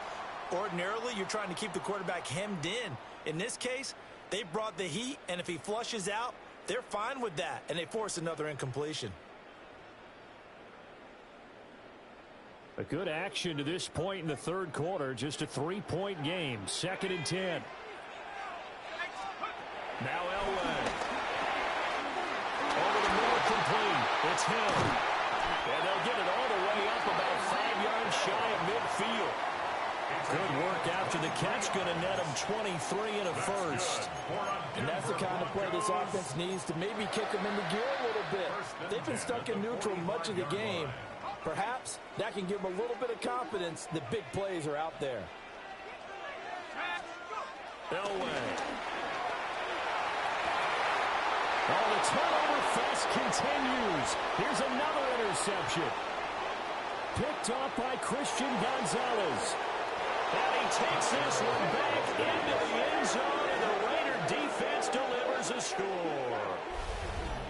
Ordinarily, you're trying to keep the quarterback hemmed in. In this case, they brought the heat, and if he flushes out, they're fine with that, and they force another incompletion. A good action to this point in the 3rd quarter. Just a 3-point game. 2nd and 10. Now Elway. Over the middle, complete. It's him. And they'll get it all the way up about 5 yards shy of midfield. Good work after the catch. Going to net him 23 and a first. And that's the kind of play this offense needs to maybe kick them into gear a little bit. They've been stuck in neutral much of the game. Perhaps that can give them a little bit of confidence that big plays are out there. Elway. Oh, the turnover fest continues. Here's another interception. Picked off by Christian Gonzalez. And he takes this one back into the end zone, and the Raider defense delivers a score.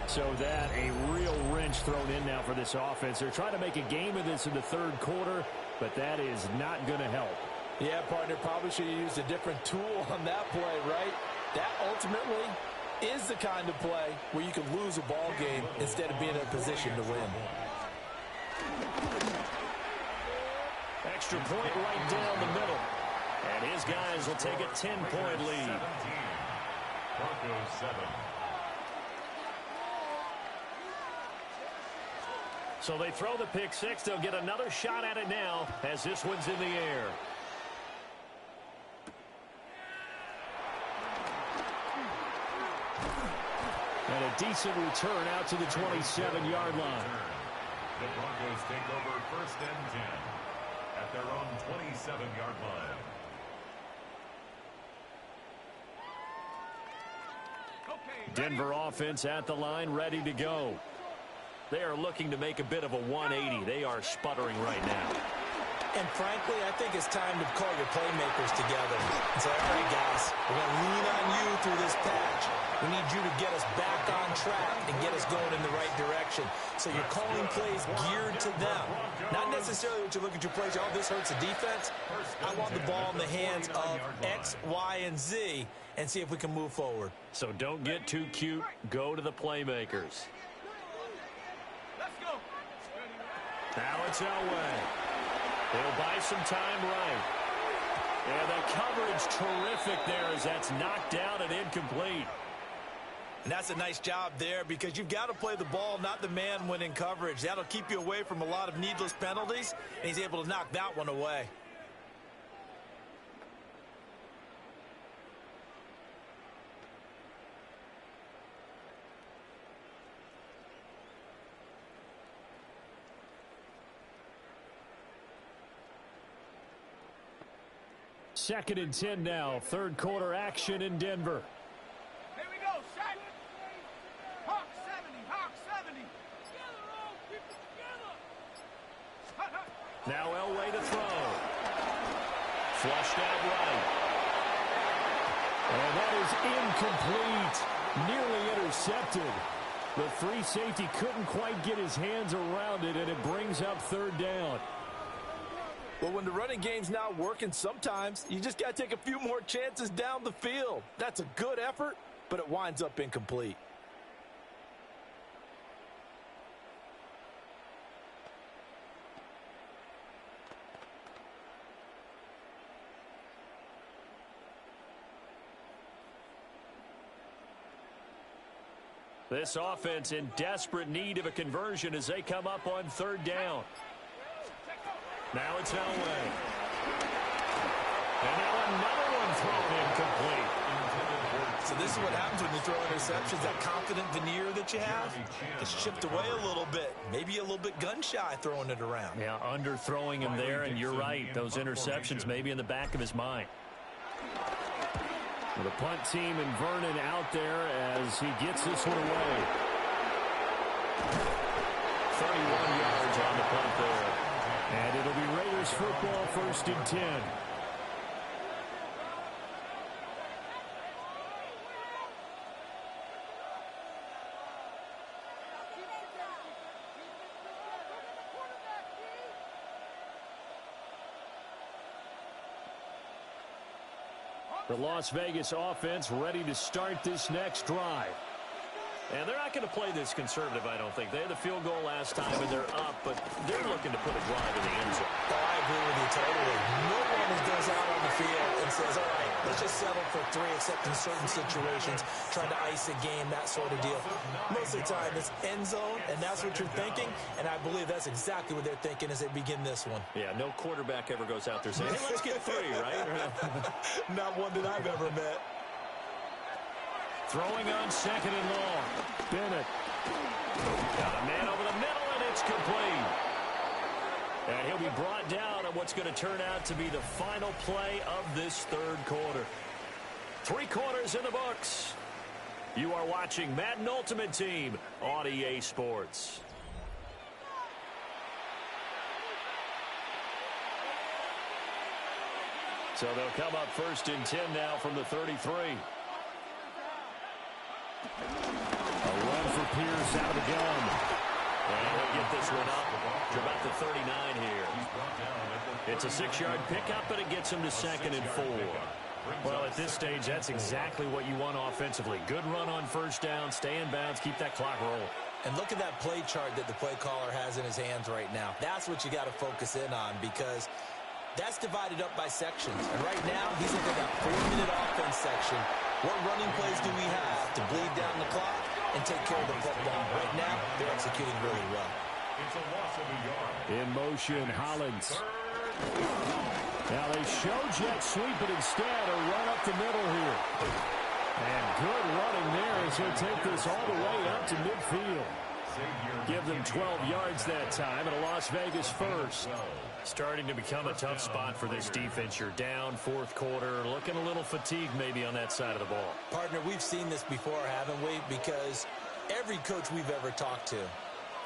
So that a real wrench thrown in now for this offense. They're trying to make a game of this in the 3rd quarter, but that is not going to help. Yeah, partner, probably should have used a different tool on that play, right? That ultimately is the kind of play where you can lose a ball game instead of being in a position to win. Extra point right down the middle. And his guys will take a 10-point lead. Broncos 7. So they throw the pick six. They'll get another shot at it now as this one's in the air. And a decent return out to the 27-yard line. The Broncos take over 1st and 10 at their own 27-yard line. Denver offense at the line, ready to go. They are looking to make a bit of a 180. They are sputtering right now. And frankly, I think it's time to call your playmakers together and say, all right, guys, we're going to lean on you through this patch. We need you to get us back on track and get us going in the right direction. So you're calling plays geared to them. Not necessarily what you look at your plays, oh, this hurts the defense. I want the ball in the hands of X, Y, and Z and see if we can move forward. So don't get too cute. Go to the playmakers. Now it's Elway. They'll buy some time right. And the coverage terrific there as that's knocked down and incomplete. And that's a nice job there because you've got to play the ball, not the man when in coverage. That'll keep you away from a lot of needless penalties, and he's able to knock that one away. Second and 10 now. Third quarter action in Denver. Here we go, set. Hawk 70, Hawk 70. Together, all people together. Now Elway to throw. Flushed out right. And that is incomplete. Nearly intercepted. The free safety couldn't quite get his hands around it, and it brings up third down. Well, when the running game's not working, sometimes you just got to take a few more chances down the field. That's a good effort, but it winds up incomplete. This offense in desperate need of a conversion as they come up on third down. Now it's Elway. And now another one thrown incomplete. So this is what happens when you throw interceptions. That confident veneer that you have gets chipped away a little bit. Maybe a little bit gun-shy throwing it around. Yeah, underthrowing him there, and you're right. Those interceptions may be in the back of his mind. Well, the punt team and Vernon out there as he gets this one away. 31 yards on the punt there. And it'll be Raiders football, 1st and 10. The Las Vegas offense ready to start this next drive. And they're not going to play this conservative, I don't think. They had the field goal last time, and they're up, but they're looking to put a drive in the end zone. Oh, I agree with you totally. No one goes out on the field and says, all right, let's just settle for 3, except in certain situations, trying to ice a game, that sort of deal. Most of the time, it's end zone, and that's what you're thinking, and I believe that's exactly what they're thinking as they begin this one. Yeah, no quarterback ever goes out there saying, hey, let's get 3, right? Not one that I've ever met. Throwing on second and long. Bennett. Got a man over the middle, and it's complete. And he'll be brought down on what's going to turn out to be the final play of this third quarter. 3 quarters in the books. You are watching Madden Ultimate Team on EA Sports. So they'll come up 1st and 10 now from the 33. A run for Pierce out of the gun. And he'll get this one up to about the 39 here. It's a 6-yard pickup, but it gets him to 2nd and 4. Well, at this stage, that's exactly what you want offensively. Good run on first down, stay in bounds, keep that clock rolling. And look at that play chart that the play caller has in his hands right now. That's what you got to focus in on, because that's divided up by sections. And right now, he's looking at that 4-minute offense section. What running plays do we have to bleed down the clock and take care of the football? Right now, they're executing really well. It's a loss of a yard. In motion, Hollins. Now they show jet sweep, but instead a run up the middle here. And good running there as he'll take this all the way up to midfield. Give them 12 yards that time, and a Las Vegas first. Starting to become a tough spot for this defense. You're down fourth quarter, looking a little fatigued maybe on that side of the ball. Partner, we've seen this before, haven't we? Because every coach we've ever talked to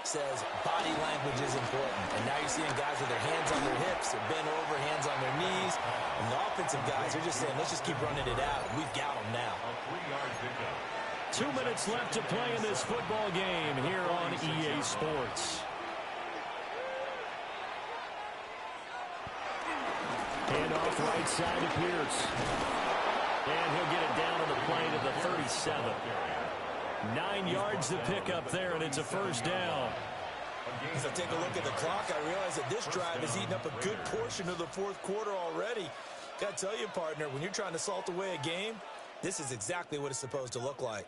says body language is important. And now you're seeing guys with their hands on their hips, they're bent over, hands on their knees. And the offensive guys are just saying, let's just keep running it out. We've got them now. A 3-yard pickup. 2 minutes left to play in this football game here on EA Sports. Hand off right side to Pierce. And he'll get it down on the play to the 37. 9 yards to pick up there, and it's a first down. As I take a look at the clock, I realize that this drive has eaten up a good portion of the fourth quarter already. Got to tell you, partner, when you're trying to salt away a game, this is exactly what it's supposed to look like.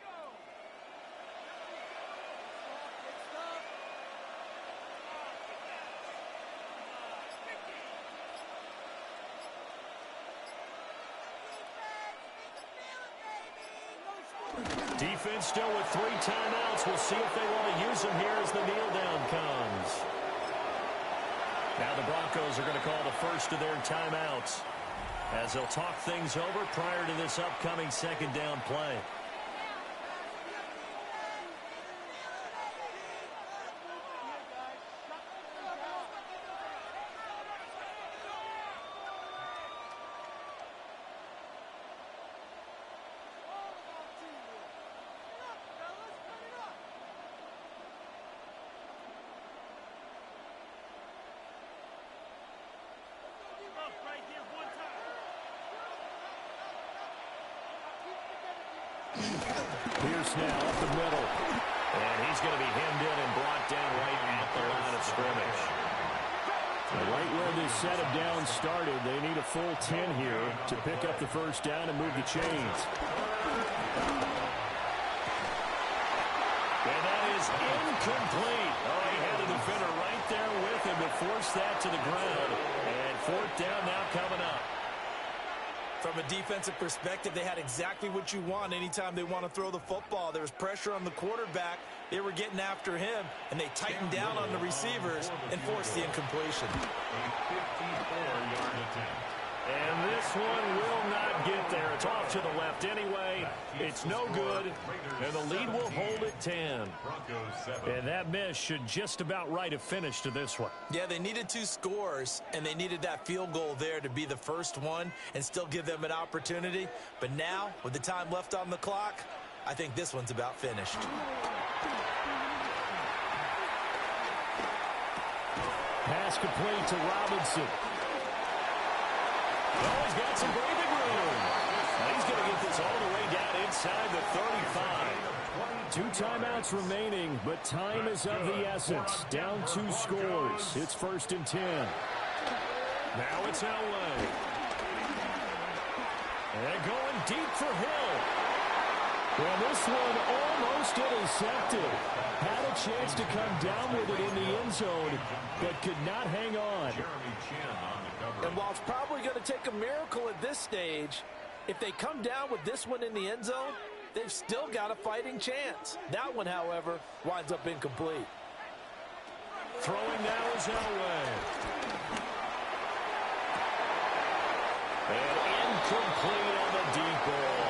Defense still with 3 timeouts. We'll see if they want to use them here as the kneel down comes. Now the Broncos are going to call the first of their timeouts as they'll talk things over prior to this upcoming second down play. Pierce now up the middle. And he's going to be hemmed in and brought down right at the line of scrimmage. Right where this set of downs started, they need a full 10 here to pick up the first down and move the chains. And that is incomplete. Oh, he had a defender right there with him to force that to the ground. And fourth down now coming up. From a defensive perspective, they had exactly what you want anytime they want to throw the football. There was pressure on the quarterback. They were getting after him, and they tightened down on the receivers and forced the incompletion. A 54-yard attempt. And this one will not get there. It's off to the left anyway. It's no good, and the lead will hold at 10. And that miss should just about write a finish to this one. Yeah, they needed 2 scores, and they needed that field goal there to be the first one and still give them an opportunity. But now, with the time left on the clock, I think this one's about finished. Pass complete to Robinson. Oh, he's got some breathing room. He's going to get this all the way down inside the 35. 2 timeouts remaining, but time is of the essence. Down 2 scores. It's first and 10. Now it's Elway. And going deep for Hill. Well, this one almost intercepted. Had a chance to come down with it in the end zone, but could not hang on. And while it's probably going to take a miracle at this stage, if they come down with this one in the end zone, they've still got a fighting chance. That one, however, winds up incomplete. Throwing now is Elway. And incomplete on the deep ball.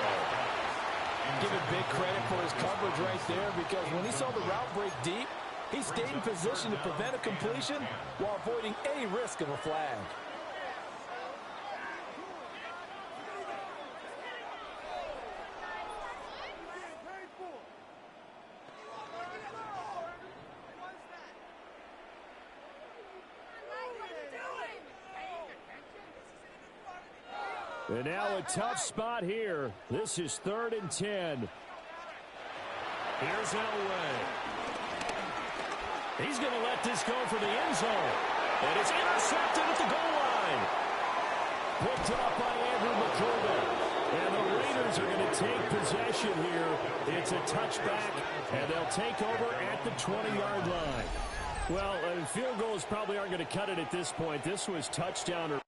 Give it big credit for his coverage right there, because when he saw the route break deep, he stayed in position to prevent a completion while avoiding any risk of a flag. And now a tough spot here. This is 3rd and 10. Here's Elway. He's going to let this go for the end zone. And it's intercepted at the goal line. Picked up by Andrew McCormick. And the Raiders are going to take possession here. It's a touchback, and they'll take over at the 20-yard line. Well, field goals probably aren't going to cut it at this point. This was touchdown or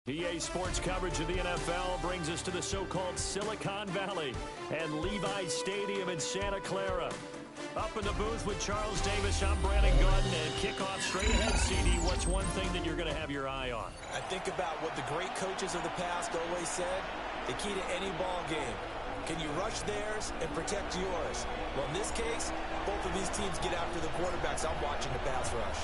PA Sports coverage of the NFL brings us to the so-called Silicon Valley and Levi's Stadium in Santa Clara. Up in the booth with Charles Davis, I'm Brandon Gordon, and kickoff straight ahead, CD. What's one thing that you're going to have your eye on? I think about what the great coaches of the past always said, the key to any ball game. Can you rush theirs and protect yours? Well, in this case, both of these teams get after the quarterbacks. I'm watching the pass rush.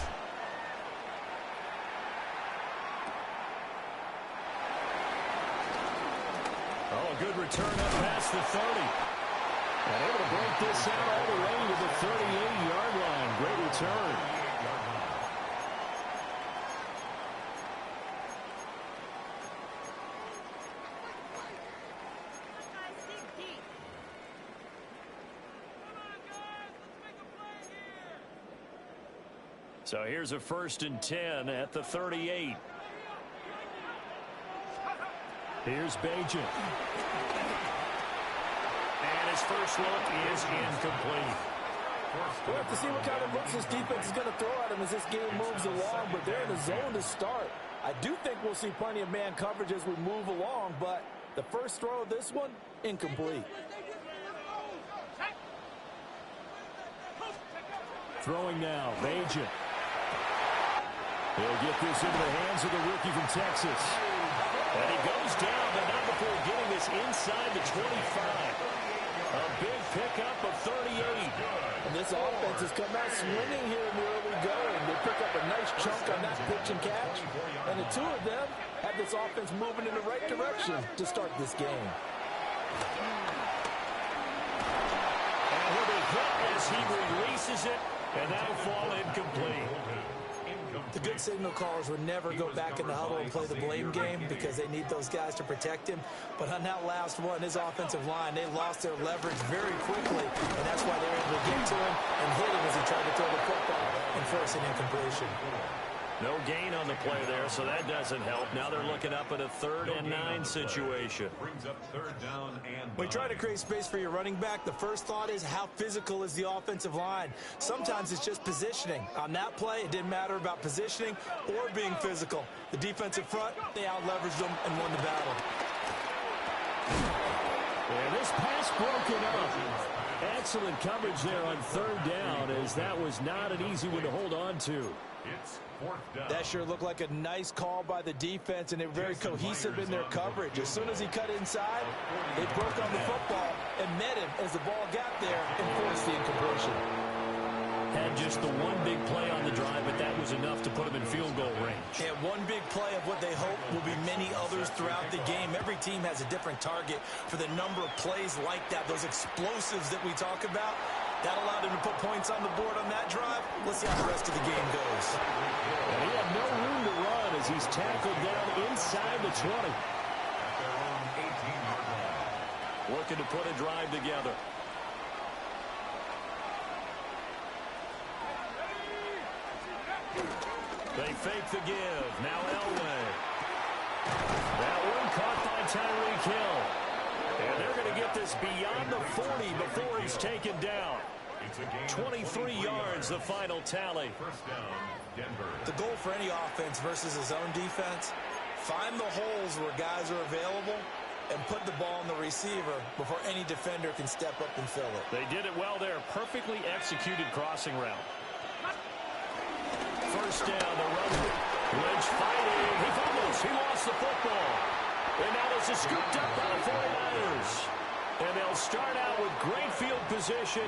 Oh, a good return up past the 30. And able to break this out all the way to the 38-yard line. Great return. So here's a 1st and 10 at the 38. Here's Bajan. And his first look is incomplete. We'll have to see what kind of looks this defense is going to throw at him as this game moves along, but they're in the zone to start. I do think we'll see plenty of man coverage as we move along, but the first throw of this one, incomplete. Throwing now, Bajan. He'll get this into the hands of the rookie from Texas. And he goes down, but not before getting this inside the 25. A big pickup of 38. And this offense has come out swinging here in the early going. They pick up a nice chunk on that pitch and catch. And the two of them have this offense moving in the right direction to start this game. And he'll be hit as he releases it, and that'll fall incomplete. The good signal callers would never go back in the huddle and play the blame game because they need those guys to protect him. But on that last one, his offensive line, they lost their leverage very quickly, and that's why they were able to get to him and hit him as he tried to throw the football and force an incompletion. No gain on the play there, so that doesn't help. Now they're looking up at a 3rd and 9 situation. Brings up 3rd down and When you try to create space for your running back, the first thought is how physical is the offensive line. Sometimes it's just positioning. On that play, it didn't matter about positioning or being physical. The defensive front, they out-leveraged them and won the battle. And this pass broken up. Excellent coverage there on 3rd down, as that was not an easy one to hold on to. it's 4th down. That sure looked like a nice call by the defense, and they were very cohesive in their coverage. As soon as he cut inside, they broke on the football and met him as the ball got there and forced the incompletion. Had just the one big play on the drive, but that was enough to put him in field goal range. And one big play of what they hope will be many others throughout the game. Every team has a different target for the number of plays like that, those explosives that we talk about. That allowed him to put points on the board on that drive. Let's see how the rest of the game goes. And he had no room to run as he's tackled down inside the 20. Looking to put a drive together. They fake the give. Now Elway. That one caught by Tyreek Hill. And they're going to get this beyond the 40 before he's taken down. 23 yards, the final tally. First down, Denver. The goal for any offense versus a zone defense, find the holes where guys are available and put the ball on the receiver before any defender can step up and fill it. They did it well there. Perfectly executed crossing route. First down, the runner. Lynch fighting. He fumbles. He lost the football. And now this is scooped up by the 49ers. And they'll start out with great field position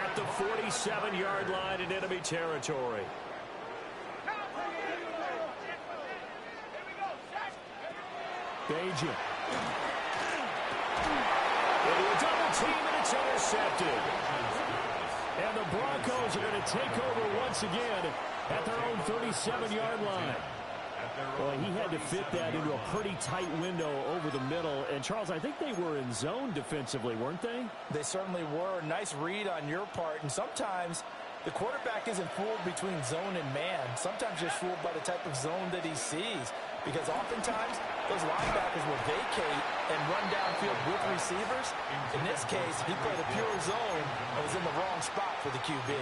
at the 47-yard line in enemy territory. Bajan. Into a double team, and it's intercepted. And the Broncos are going to take over once again at their own 37-yard line. Well, he had to fit that into a pretty tight window over the middle. And, Charles, I think they were in zone defensively, weren't they? They certainly were. Nice read on your part. And sometimes the quarterback isn't fooled between zone and man. Sometimes you're fooled by the type of zone that he sees. Because oftentimes those linebackers will vacate and run downfield with receivers. In this case, he played a pure zone and was in the wrong spot for the QB.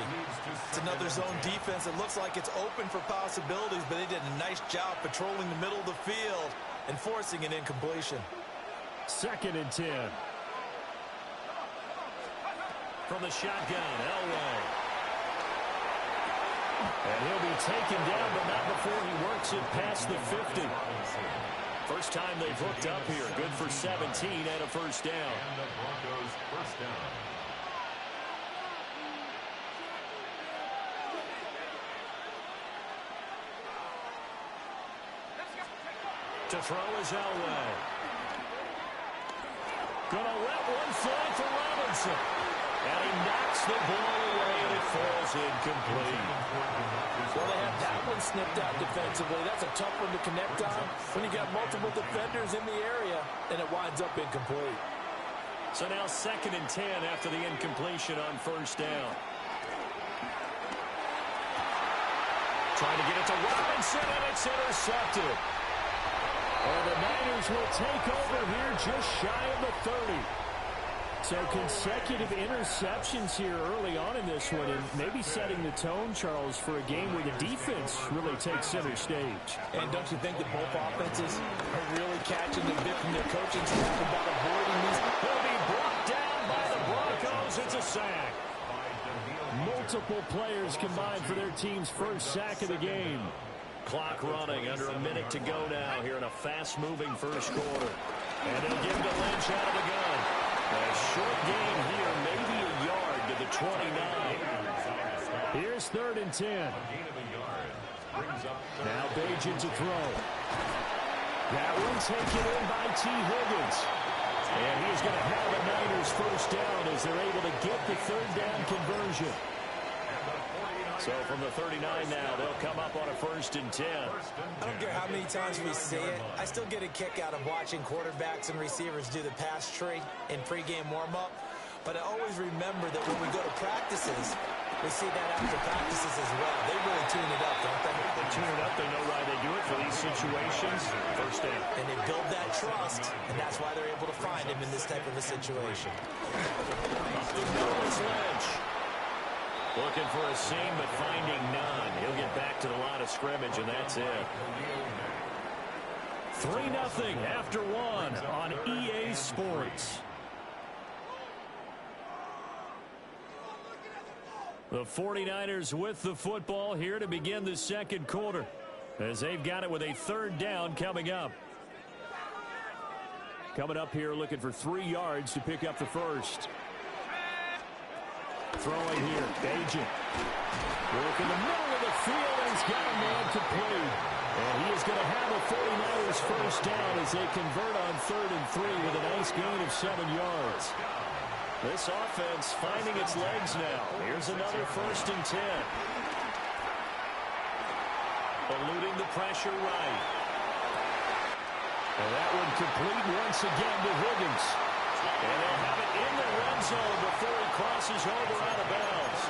It's another zone defense. It looks like it's open for possibilities, but they did a nice job patrolling the middle of the field and forcing an incompletion. 2nd and 10. From the shotgun, Elway. And he'll be taken down, but not before he works it past the 50. First time they've hooked up here. Good for 17 and a first down. And the Broncos first down. To throw is Elway. Gonna let one fly for Robinson. And he knocks the ball away, and it falls incomplete. Well, they have that one snipped out defensively. That's a tough one to connect on when you got multiple defenders in the area, and it winds up incomplete. So now 2nd and 10 after the incompletion on first down. Trying to get it to Robinson, and it's intercepted. And the Niners will take over here just shy of the 30. So consecutive interceptions here early on in this one, and maybe setting the tone, Charles, for a game where the defense really takes center stage. And don't you think that both offenses are really catching the bit from their coaching staff about avoiding these? He'll be brought down by the Broncos. It's a sack. Multiple players combined for their team's first sack of the game. Clock running, under a minute to go now here in a fast-moving first quarter. And they'll give to Lynch out of the gun. A short gain here, maybe a yard to the 29. Here's 3rd and 10. Now Bajan to throw. That one taken in by T. Higgins. And he's going to have the Niners first down as they're able to get the 3rd down conversion. So from the 39 now, they'll come up on a 1st and 10. I don't care how many times we see it. I still get a kick out of watching quarterbacks and receivers do the pass tree in pregame warm-up. But I always remember that when we go to practices, we see that after practices as well. They really tune it up, don't they? They tune it up. They know why they do it for these situations. First down. And they build that trust, and that's why they're able to find him in this type of a situation. It's Lynch. Looking for a seam, but finding none. He'll get back to the line of scrimmage, and that's it. 3-0 after 1 on EA Sports. The 49ers with the football here to begin the second quarter, as they've got it with a 3rd down coming up. Coming up here looking for 3 yards to pick up the first. Throwing here, Bajan. Work in the middle of the field, and he's got a man complete. And he is going to have a 49ers first down as they convert on 3rd and 3 with a nice gain of 7 yards. This offense finding its legs now. Here's another 1st and 10. Eluding the pressure right. And that one complete once again to Higgins. And they'll have it in the red zone before he crosses over out of bounds.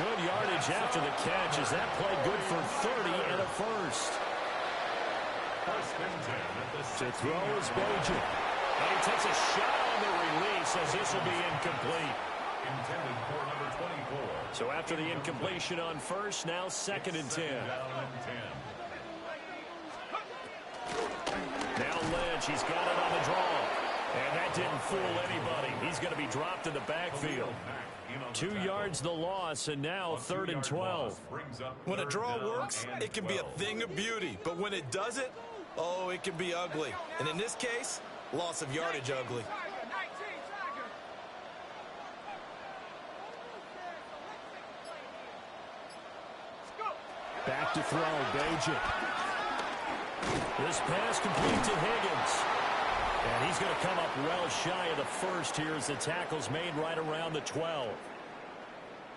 Good yardage after the catch. Is that play good for 30 and a first? To throw is Bojan. And he takes a shot on the release as this will be incomplete. Intended for number 24. So after the incompletion on first, now 2nd and 10. Now Lynch, he's got it on the draw. And that didn't fool anybody. He's going to be dropped in the backfield. 2 yards the loss, and now 3rd and 12. When a draw works, it can be a thing of beauty. But when it doesn't, oh, it can be ugly. And in this case, loss of yardage ugly. Back to throw, Bojan. This pass complete to Higgins. And he's going to come up well shy of the first here as the tackle's made right around the 12.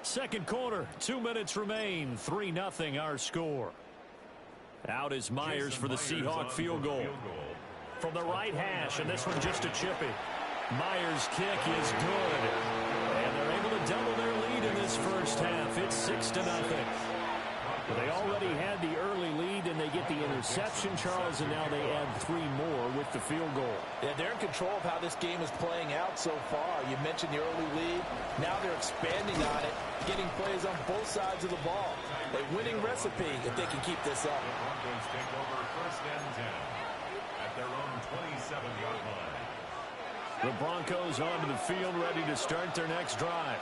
Second quarter, 2 minutes remain. 3-0 our score. Out is Myers for the Seahawk field goal. From the right hash, and this one just a chippy. Myers' kick is good. And they're able to double their lead in this first half. It's 6-0. They already had the early lead, and they get the interception, Charles, and now they add 3 more with the field goal. Yeah, they're in control of how this game is playing out so far. You mentioned the early lead. Now they're expanding on it, getting plays on both sides of the ball. A winning recipe if they can keep this up. The Broncos take over 1st and 10 at their own 27-yard line. The Broncos onto the field, ready to start their next drive.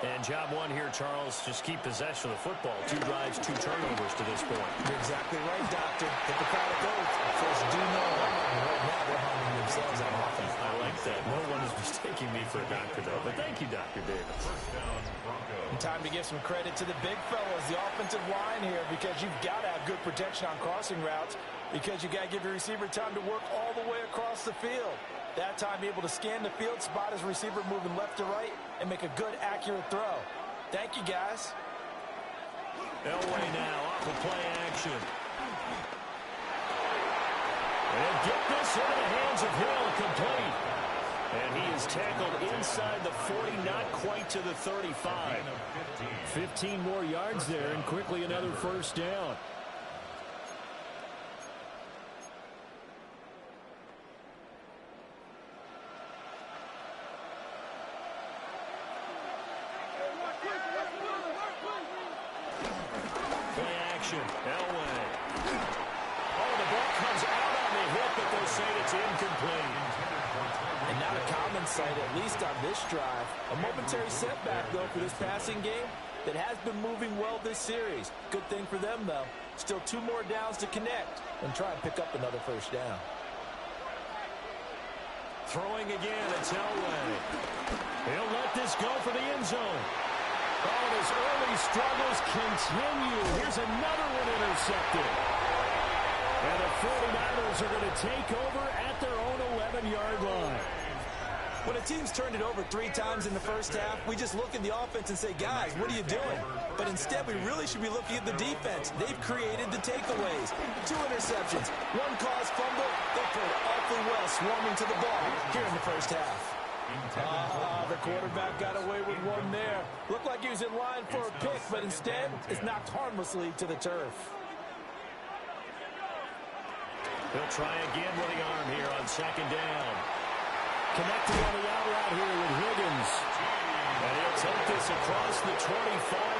And job one here, Charles, just keep possession of the football. 2 drives, 2 turnovers to this point. You're exactly right, Doctor. Hippocratic oath. First, do no harm. Right now, they're harming themselves on offense. I like that. No one is mistaking me for a doctor, though. But thank you, Dr. Davis. And time to give some credit to the big fellas, the offensive line here, because you've got to have good protection on crossing routes, because you got to give your receiver time to work all the way across the field. That time, able to scan the field, spot his receiver moving left to right, and make a good, accurate throw. Thank you, guys. Elway now off of play action. And get this into the hands of Hill, complete. And he is tackled inside the 40, not quite to the 35. 15 more yards there, and quickly another first down. Elway. Oh, the ball comes out on the hit, but they'll say it's incomplete. And not a common sight, at least on this drive. A momentary setback, though, for this passing game that has been moving well this series. Good thing for them, though. Still 2 more downs to connect and try and pick up another first down. Throwing again, it's Elway. He'll let this go for the end zone. Oh, his early struggles continue. Here's another one intercepted. And the 49ers are going to take over at their own 11-yard line. When a team's turned it over 3 times in the first half, we just look at the offense and say, guys, what are you doing? But instead, we really should be looking at the defense. They've created the takeaways. 2 interceptions, 1 caused fumble. They played awfully well swarming to the ball here in the first half. The quarterback got away with one there. Looked like he was in line for a pick, but instead is knocked harmlessly to the turf. He'll try again with the arm here on 2nd down. Connecting on the out route here with Higgins. And he'll take this across the 25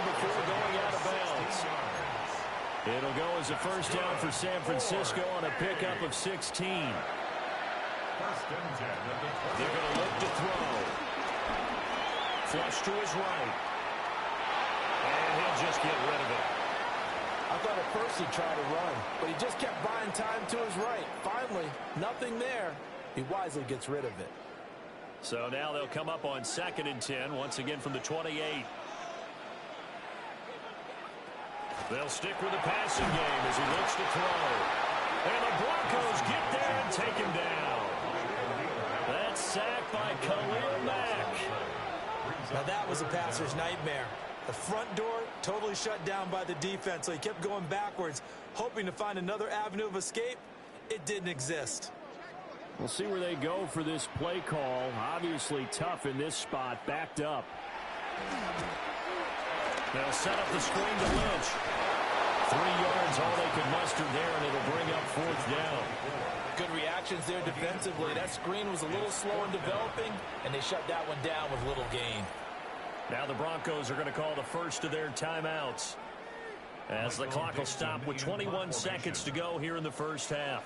before going out of bounds. It'll go as a first down for San Francisco on a pickup of 16. They're going to look to throw. Flush to his right. And he'll just get rid of it. I thought at first he tried to run, but he just kept buying time to his right. Finally, nothing there. He wisely gets rid of it. So now they'll come up on 2nd and 10, once again from the 28. They'll stick with the passing game as he looks to throw. And the Broncos get there and take him down. That's sacked by Khalil Mack. Now that was a passer's nightmare. The front door totally shut down by the defense, so he kept going backwards, hoping to find another avenue of escape. It didn't exist. We'll see where they go for this play call. Obviously tough in this spot, backed up. They'll set up the screen to Lynch. 3 yards, all they could muster there, and it'll bring up 4th down. Good reactions there defensively. That screen was a little slow in developing, and they shut that one down with little gain. Now the Broncos are going to call the first of their timeouts, as the clock will stop with 21 seconds to go here in the first half.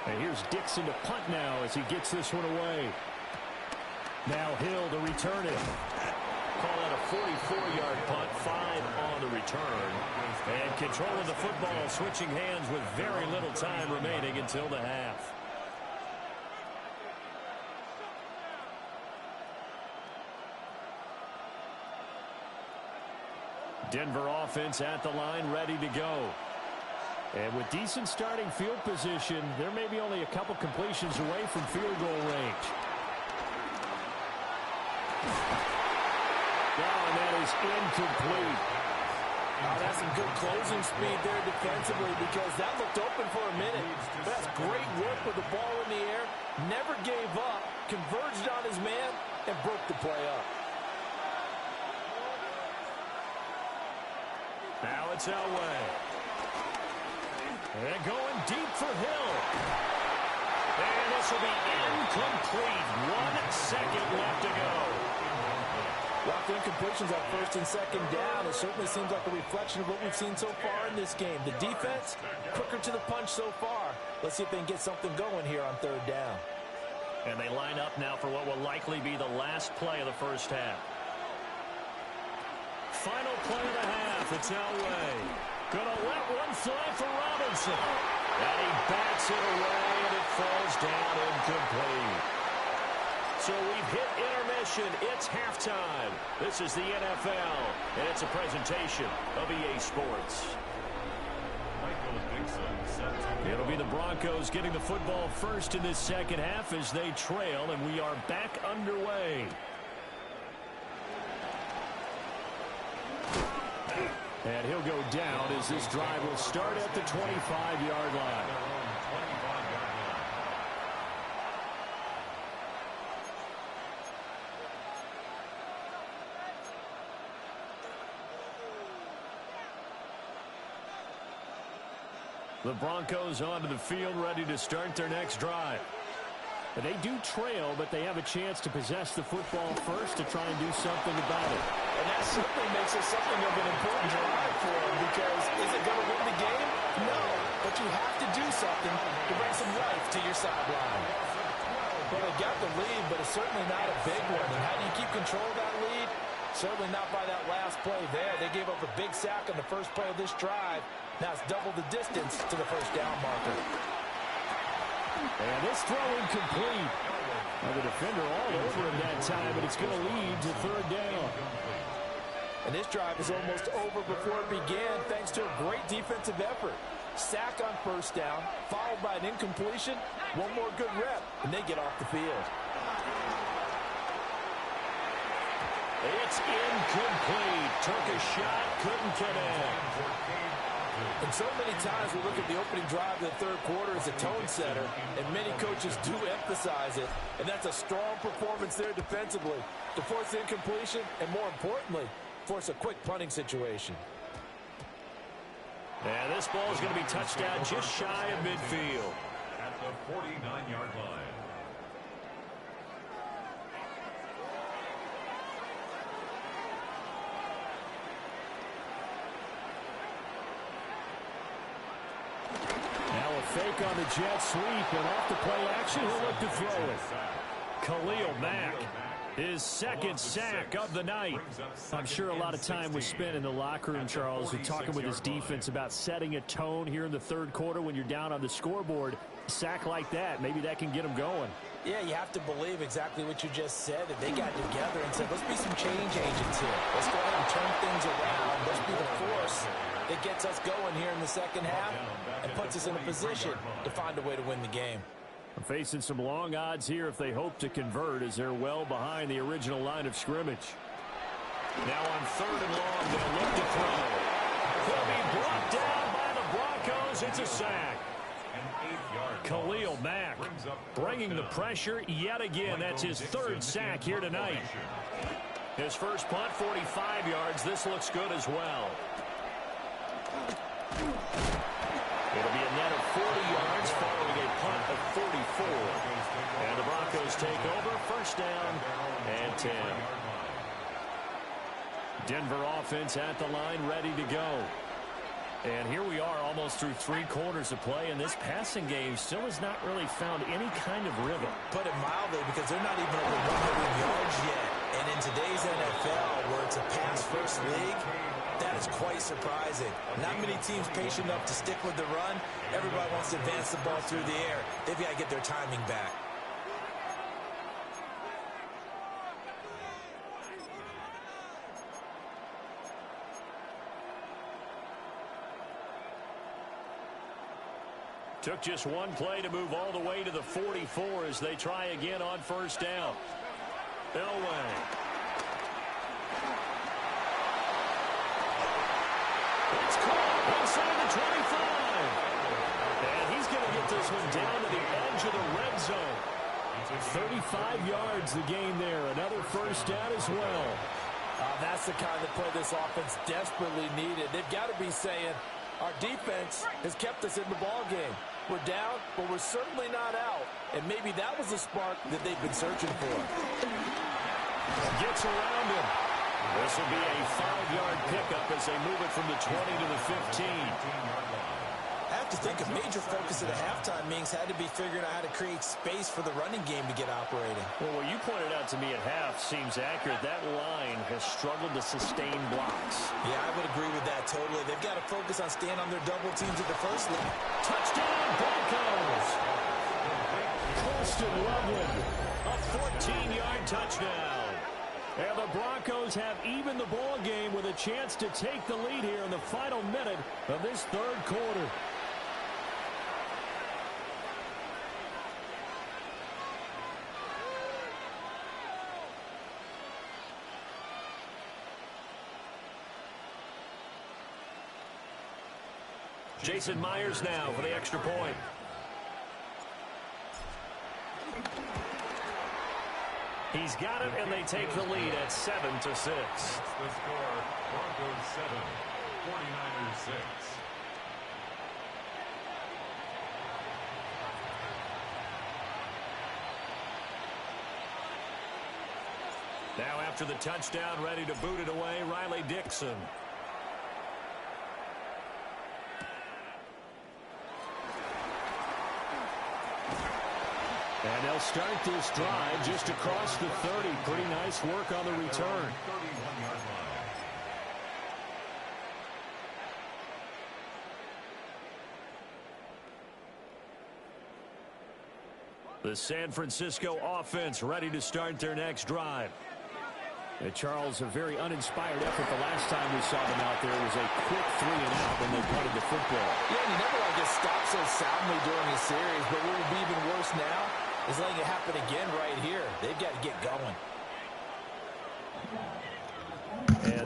And here's Dixon to punt now as he gets this one away. Now Hill to return it. Call that a 44-yard punt, 5 on the return. And control of the football, switching hands with very little time remaining until the half. Denver offense at the line, ready to go. And with decent starting field position, there may be only a couple completions away from field goal range. And that is incomplete. Oh, that's some good closing speed there defensively, because that looked open for a minute. But that's great work with the ball in the air. Never gave up, converged on his man, and broke the play up. Now it's Elway. And going deep for Hill. And this will be incomplete. 1 second left to go. Well, the incompletions on 1st and 2nd down, it certainly seems like a reflection of what we've seen so far in this game. The defense, quicker to the punch so far. Let's see if they can get something going here on 3rd down. And they line up now for what will likely be the last play of the first half. Final play of the half. It's Elway. Gonna let one fly for Robinson. And he bats it away, and it falls down incomplete. So we've hit intermission. It's halftime. This is the NFL, and it's a presentation of EA Sports. It'll be the Broncos getting the football first in this second half as they trail, and we are back underway. And he'll go down as this drive will start at the 25-yard line. The Broncos onto the field, ready to start their next drive. And they do trail, but they have a chance to possess the football first to try and do something about it. And that certainly makes it something of an important drive for them, because is it going to win the game? No, but you have to do something to bring some life to your sideline. Well, they got the lead, but it's certainly not a big one. And how do you keep control of that lead? Certainly not by that last play there. They gave up a big sack on the first play of this drive. Now it's double the distance to the first down marker. And this throw incomplete. Well, the defender all over him that time, but it's going to lead to 3rd down. And this drive is almost over before it began, thanks to a great defensive effort. Sack on 1st down, followed by an incompletion. One more good rep, and they get off the field. It's incomplete. Took a shot, couldn't connect. And so many times we look at the opening drive of the 3rd quarter as a tone setter, and many coaches do emphasize it. And that's a strong performance there defensively to force the incompletion and, more importantly, force a quick punting situation. And this ball is going to be touched down just shy of midfield. At the 49-yard line. Fake on the jet sweep, and off the play action, he'll look to throw it. Khalil Mack, his 2nd sack of the night. I'm sure a lot of time was spent in the locker room, Charles, and talking with his defense about setting a tone here in the 3rd quarter when you're down on the scoreboard. A sack like that, maybe that can get them going. Yeah, you have to believe exactly what you just said, that they got together and said, let's be some change agents here. Let's go ahead and turn things around. Let's be the force that gets us going here in the second half and puts us in a position to find a way to win the game. Facing some long odds here if they hope to convert, as they're well behind the original line of scrimmage. Now on 3rd and long, they'll look to throw. He'll be brought down by the Broncos. It's a sack. Khalil Mack bringing the pressure yet again. That's his third sack here tonight. His first punt, 45 yards. This looks good as well. It'll be a net of 40 yards following a punt of 44. And the Broncos take over. First down and 10. Denver offense at the line, ready to go. And here we are almost through 3 quarters of play, and this passing game still has not really found any kind of rhythm. Put it mildly, because they're not even over 100 yards yet. And in today's NFL, where it's a pass-first league, that is quite surprising. Not many teams patient enough to stick with the run. Everybody wants to advance the ball through the air. They've got to get their timing back. Took just one play to move all the way to the 44 as they try again on first down. Elway. It's caught inside the 25. And he's going to get this one down to the edge of the red zone. 35 yards the gain there. Another first down as well. That's the kind of play this offense desperately needed. They've got to be saying, our defense has kept us in the ball game. We're down, but we're certainly not out. And maybe that was the spark that they've been searching for. Gets around him. This will be a 5-yard pickup as they move it from the 20 to the 15. I have to think a major focus at the halftime means had to be figuring out how to create space for the running game to get operating. Well, what you pointed out to me at half seems accurate. That line has struggled to sustain blocks. Yeah, I would agree with that totally. They've got to focus on staying on their double teams at the first league. Touchdown, Broncos! Colston Loveland, a 14-yard touchdown. And the Broncos have evened the ball game with a chance to take the lead here in the final minute of this third quarter. Jason Myers now for the extra point. He's got it, and they take the lead at 7-6. That's the score. Broncos 7, 49ers 6. Now after the touchdown, ready to boot it away, Riley Dixon. And they'll start this drive just across the 30. Pretty nice work on the return. The San Francisco offense ready to start their next drive. And Charles, a very uninspired effort the last time we saw them out there. It was a quick 3-and-out when they punted the football. Yeah, and you never like get stopped so soundly during a series, but what will be even worse now is letting it happen again right here. They've got to get going.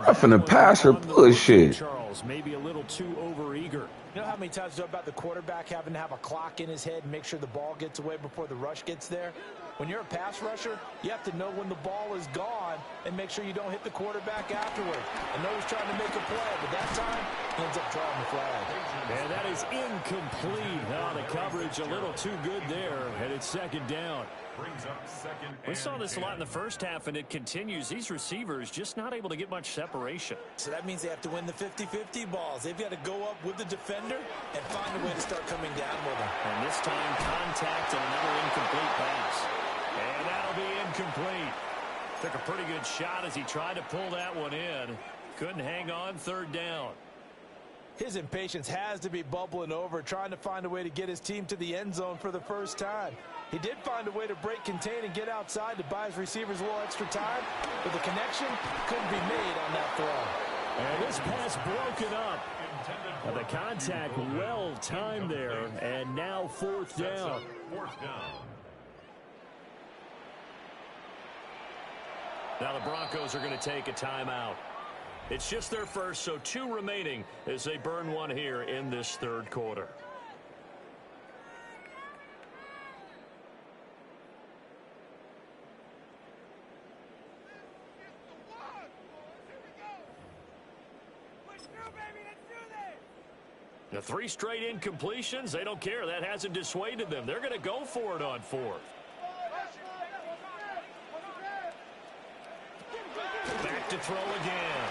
Roughing the passer bullshit. Charles, maybe a little too overeager. You know how many times you know about the quarterback having to have a clock in his head and make sure the ball gets away before the rush gets there? When you're a pass rusher, you have to know when the ball is gone and make sure you don't hit the quarterback afterward. I know he's trying to make a play, but that time he ends up drawing the flag. And that is incomplete. Now the coverage a little too good there, and it's second down. Brings up second. We saw this a lot in the first half, and it continues. These receivers just not able to get much separation. So that means they have to win the 50-50 balls. They've got to go up with the defender and find a way to start coming down with him. And this time, contact and another incomplete pass. And that'll be incomplete. Took a pretty good shot as he tried to pull that one in. Couldn't hang on, third down. His impatience has to be bubbling over, trying to find a way to get his team to the end zone for the first time. He did find a way to break contain and get outside to buy his receivers a little extra time, but the connection couldn't be made on that throw. And this pass broken up. The contact well timed there, and now fourth down. Fourth down. Now the Broncos are going to take a timeout. It's just their first, so 2 remaining as they burn one here in this third quarter. The 3 straight incompletions, they don't care. That hasn't dissuaded them. They're going to go for it on 4th. Back to throw again.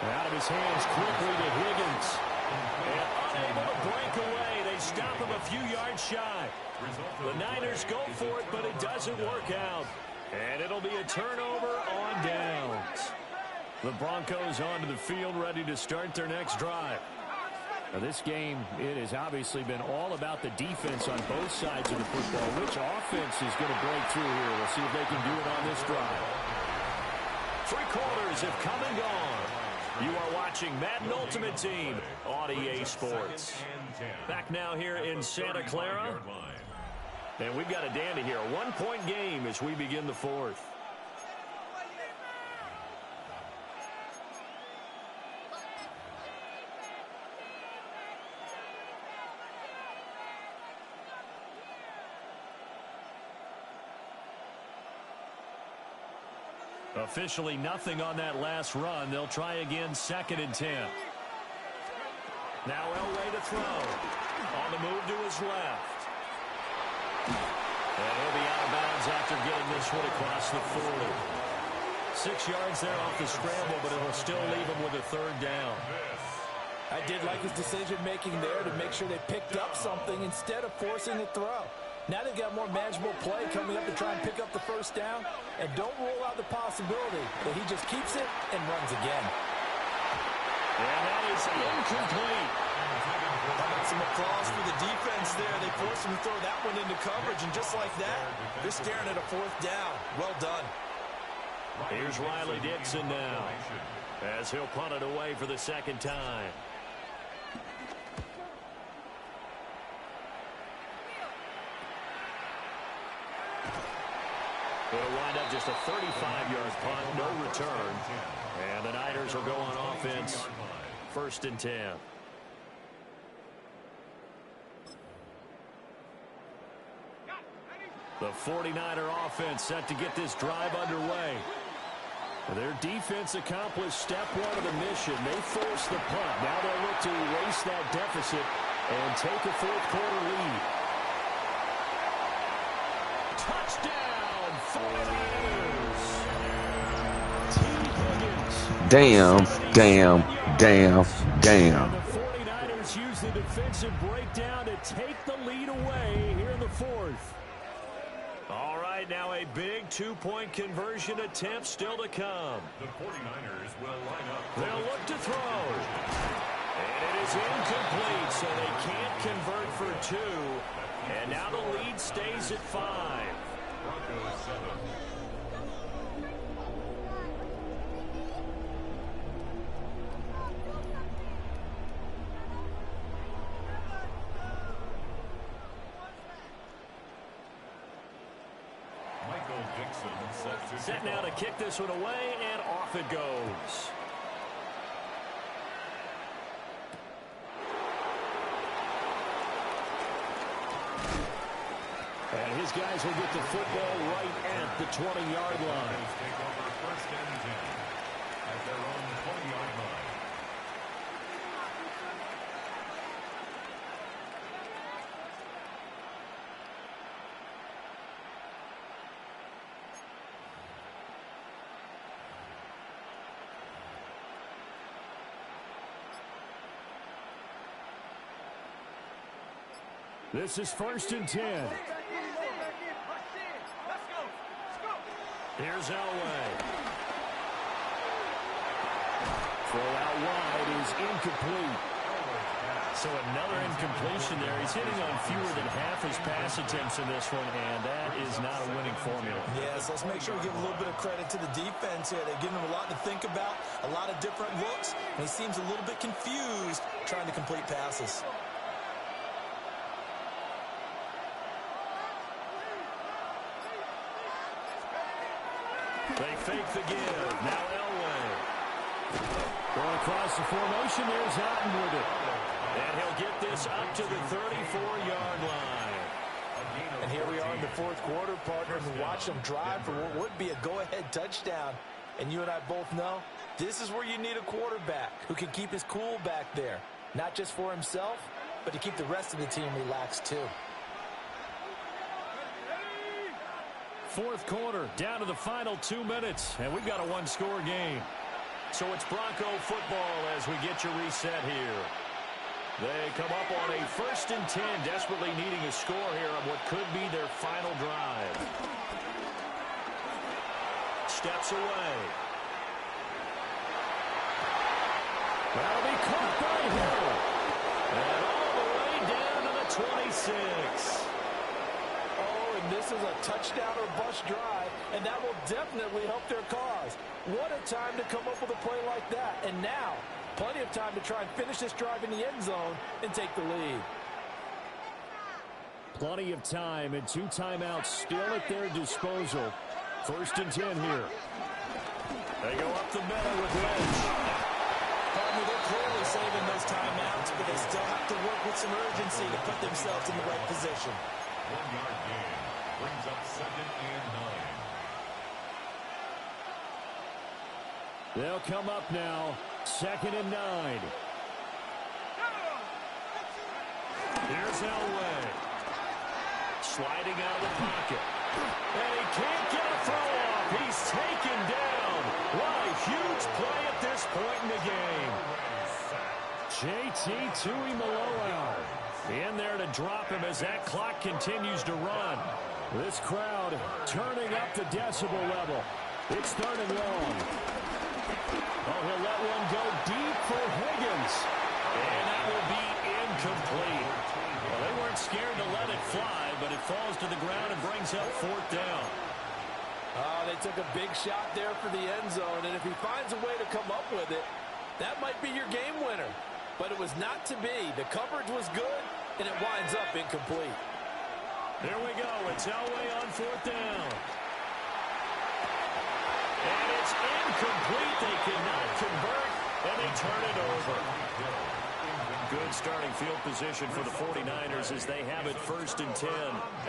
Out of his hands quickly to Higgins. And unable to break away. They stop him a few yards shy. The Niners go for it, but it doesn't work out. And it'll be a turnover on downs. The Broncos onto the field, ready to start their next drive. Now this game, it has obviously been all about the defense on both sides of the football. Which offense is going to break through here? We'll see if they can do it on this drive. 3 quarters have come and gone. You are watching Madden Ultimate Team on EA Sports. Back now here in Santa Clara. And we've got a dandy here. A 1-point game as we begin the 4th. Officially nothing on that last run. They'll try again, 2nd and 10. Now Elway to throw. On the move to his left. And he'll be out of bounds after getting this one across the 40. 6 yards there off the scramble, but it'll still leave him with a 3rd down. I did like his decision-making there to make sure they picked up something instead of forcing a throw. Now they've got more manageable play coming up to try and pick up the 1st down. And don't rule out the possibility that he just keeps it and runs again. And that is incomplete. Some applause for the defense there. They forced him to throw that one into coverage, and just like that, they're staring at a 4th down. Well done. Here's Riley Dixon now, as he'll punt it away for the 2nd time. It'll wind up just a 35-yard punt, no return. And the Niners will go on offense, 1st and 10. The 49er offense set to get this drive underway. Their defense accomplished step 1 of the mission. They forced the punt. Now they'll look to erase that deficit and take a 4th quarter lead. Touchdown, 49ers. Damn, damn, damn, damn. And the 49ers use the defensive breakdown to take the lead away here in the 4th. All right, now a big 2-point conversion attempt still to come. The 49ers will line up. They'll look to throw. And it is incomplete, so they can't convert for 2. And now the lead stays at 5. Broncos 7. Set now to kick this one away, and off it goes. And his guys will get the football right at the 20-yard line. Take over 1st and 10 at their own 20-yard line. This is 1st and 10. Here's Elway. Throw out wide is incomplete. So another incompletion there. He's hitting on fewer than half his pass attempts in this one, and that is not a winning formula. Yes, let's make sure we give a little bit of credit to the defense here. They've given him a lot to think about, a lot of different looks, and he seems a little bit confused trying to complete passes. They fake the give. Now Elway. Going across the formation. There's Houghton with it. And he'll get this up to the 34-yard line. And here we are in the 4th quarter, partner, and watch them drive for what would be a go-ahead touchdown. And you and I both know This is where you need a quarterback who can keep his cool back there. Not just for himself, but to keep the rest of the team relaxed too. Fourth quarter, down to the final 2 minutes, and we've got a one-score game. So it's Bronco football as we get your reset here. They come up on a 1st and 10, desperately needing a score here on what could be their final drive. Steps away. That'll be caught by Hill. And all the way down to the 26. Oh, and this is a touchdown or bust drive, and that will definitely help their cause. What a time to come up with a play like that. And now, plenty of time to try and finish this drive in the end zone and take the lead. Plenty of time and 2 timeouts still at their disposal. 1st and 10 here. They go up the middle with Lynch. They're clearly saving those timeouts, but they still have to work with some urgency to put themselves in the right position. 1-yard gain brings up 2nd and 9. They'll come up now. 2nd and 9. Here's Elway. Sliding out of the pocket. And he can't get a throw off. He's taken down. What a huge play at this point in the game. JT Tuimoloau in there to drop him as that clock continues to run. This crowd turning up the decibel level. It's 3rd and long. Oh, he'll let one go deep for Higgins. And that will be incomplete. Well, they weren't scared to let it fly, but it falls to the ground and brings up 4th down. Oh, they took a big shot there for the end zone, and if he finds a way to come up with it, that might be your game winner. But it was not to be. The coverage was good, and it winds up incomplete. There we go. It's Elway on 4th down. And it's incomplete. They cannot convert, and they turn it over. Good starting field position for the 49ers as they have it 1st and 10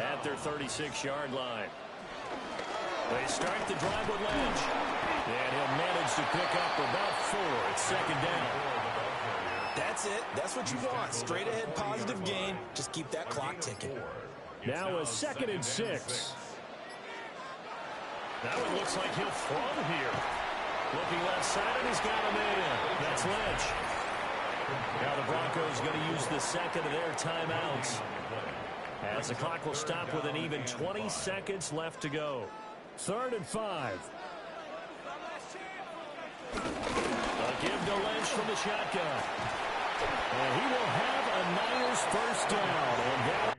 at their 36-yard line. They start the drive with Lynch. And he'll manage to pick up about 4. It's 2nd down. That's it. That's what you want. Straight ahead positive gain. Just keep that clock ticking. Now a 2nd and 6. Now it looks like he'll throw here. Looking left side, and he's got him in. That's Lynch. Now the Broncos going to use the 2nd of their timeouts. As the clock will stop with an even 20 seconds left to go. 3rd and 5. A give to Lynch from the shotgun. And he will have a Niners 1st down. And that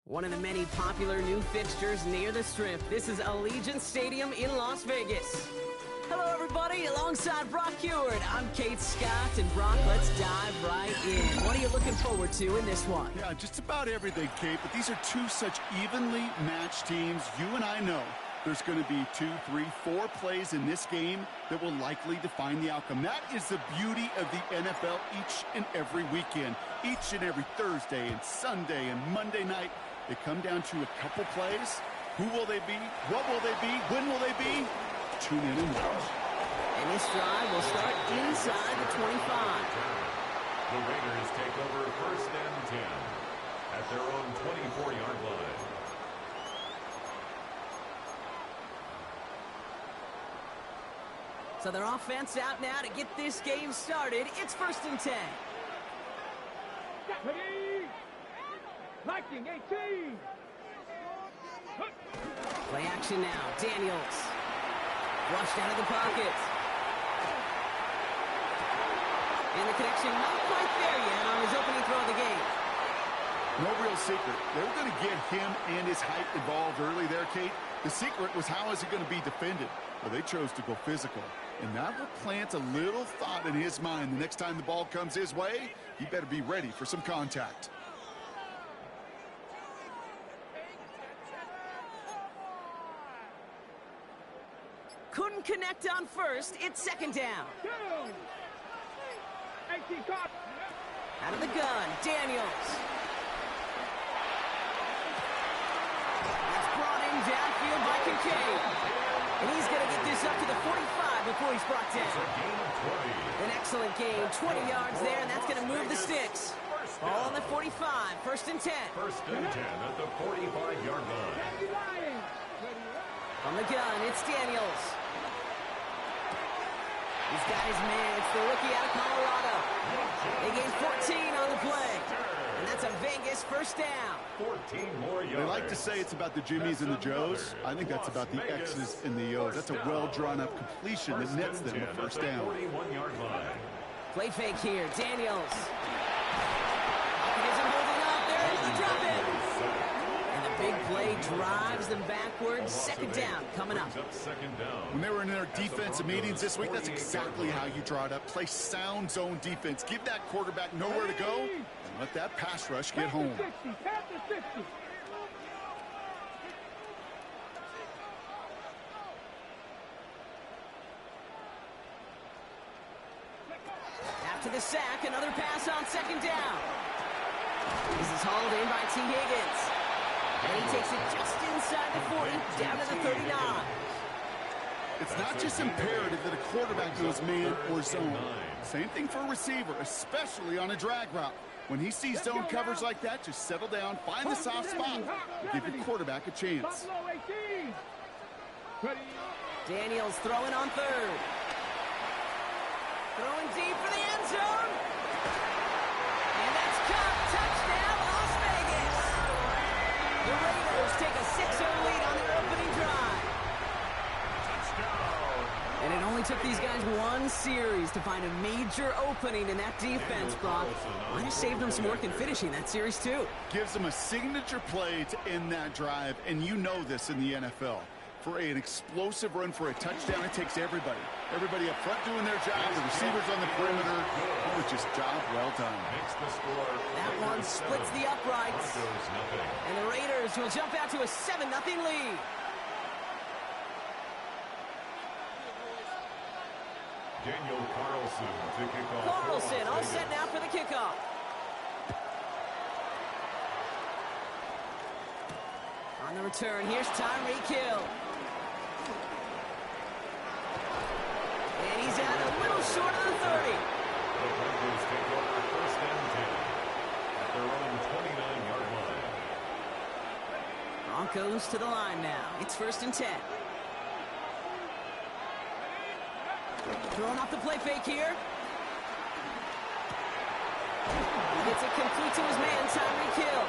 One of the many popular new fixtures near the Strip. This is Allegiant Stadium in Las Vegas. Hello, everybody. Alongside Brock Heward, I'm Kate Scott. And Brock, let's dive right in. What are you looking forward to in this one? Yeah, just about everything, Kate. But these are two such evenly matched teams. You and I know there's going to be 2, 3, 4 plays in this game that will likely define the outcome. That is the beauty of the NFL each and every weekend. Each and every Thursday and Sunday and Monday night. They come down to a couple plays. Who will they be? What will they be? When will they be? Tune in and watch. And this drive will start inside the 25. The Raiders take over 1st and 10 at their own 24-yard line. So their offense out now to get this game started. It's 1st and 10. Ready? Liking 18. Play action now. Daniels. Rushed out of the pocket. And the connection not quite there yet on his opening throw of the game. No real secret. They were going to get him and his height involved early there, Kate. The secret was how is it going to be defended? Well, they chose to go physical. And that will plant a little thought in his mind. The next time the ball comes his way, he better be ready for some contact. Couldn't connect on first. It's 2nd down. 18 caught. Out of the gun, Daniels. That's brought in downfield by Kincaid. And he's going to get this up to the 45 before he's brought down. An excellent game, 20 yards there, and that's going to move the sticks. Ball on the 45, 1st and 10. 1st and 10 at the 45-yard line. From the gun, it's Daniels. He's got his man. It's the rookie out of Colorado. They gain 14 on the play. And that's a Vegas 1st down. 14 more yards. They like to say it's about the Jimmies and the Joes. I think that's about the X's and the O's. That's a well-drawn-up completion that nets them a 1st down. 41-yard line. Play fake here. Daniels. Isn't holding up. There is the drop in. And the big play drives them backwards. 2nd down coming up. When they were in their defensive meetings this week, that's exactly how you draw it up. Play sound zone defense. Give that quarterback nowhere to go and let that pass rush get home. After the sack, another pass on 2nd down. This is hauled in by T. Higgins. And he takes it just inside the 40, down to the 39. It's not just imperative that a quarterback goes man or zone. Same thing for a receiver, especially on a drag route. When he sees zone coverage like that, just settle down, find the soft spot, and give your quarterback a chance. Daniels throwing on 3rd. Throwing deep for the end zone. And that's caught. Touchdown, Las Vegas. The Raiders take a 6-0 lead on their opening drive. And it only took these guys one series to find a major opening in that defense, Brock. Might have saved them some work in finishing that series, too. Gives them a signature play to end that drive, and you know this in the NFL. For an explosive run for a touchdown, it takes everybody. Everybody up front doing their job, the receivers on the perimeter. It was just job well done. That one splits the uprights. And the Raiders will jump out to a 7-0 lead. Daniel Carlson to kick off. Carlson all set now for the kickoff. On the return, here's Tyreek Hill. And he's out a little short of the 30. The Broncos take over 1st and 10 at their own 29-yard line. Broncos to the line now. It's 1st and 10. Throwing off the play fake here. He gets it complete to his man, Tyreek Hill.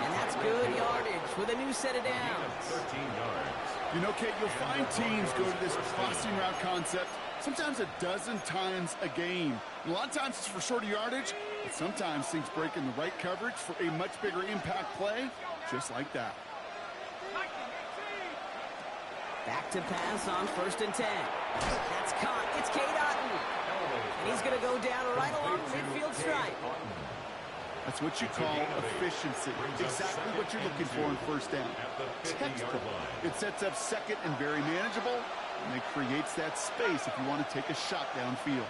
And that's good yardage with a new set of downs. 13 yards. You know, Kate, you'll find teams go to this crossing route concept sometimes a dozen times a game. A lot of times it's for shorter yardage, But sometimes things break in the right coverage for a much bigger impact play, just like that. Back to pass on 1st and 10. That's caught. It's Cade Otton. And he's going to go down right along the midfield stripe. That's what you call efficiency. Exactly what you're looking for in 1st down. Textbook. It sets up 2nd and very manageable, and it creates that space if you want to take a shot downfield.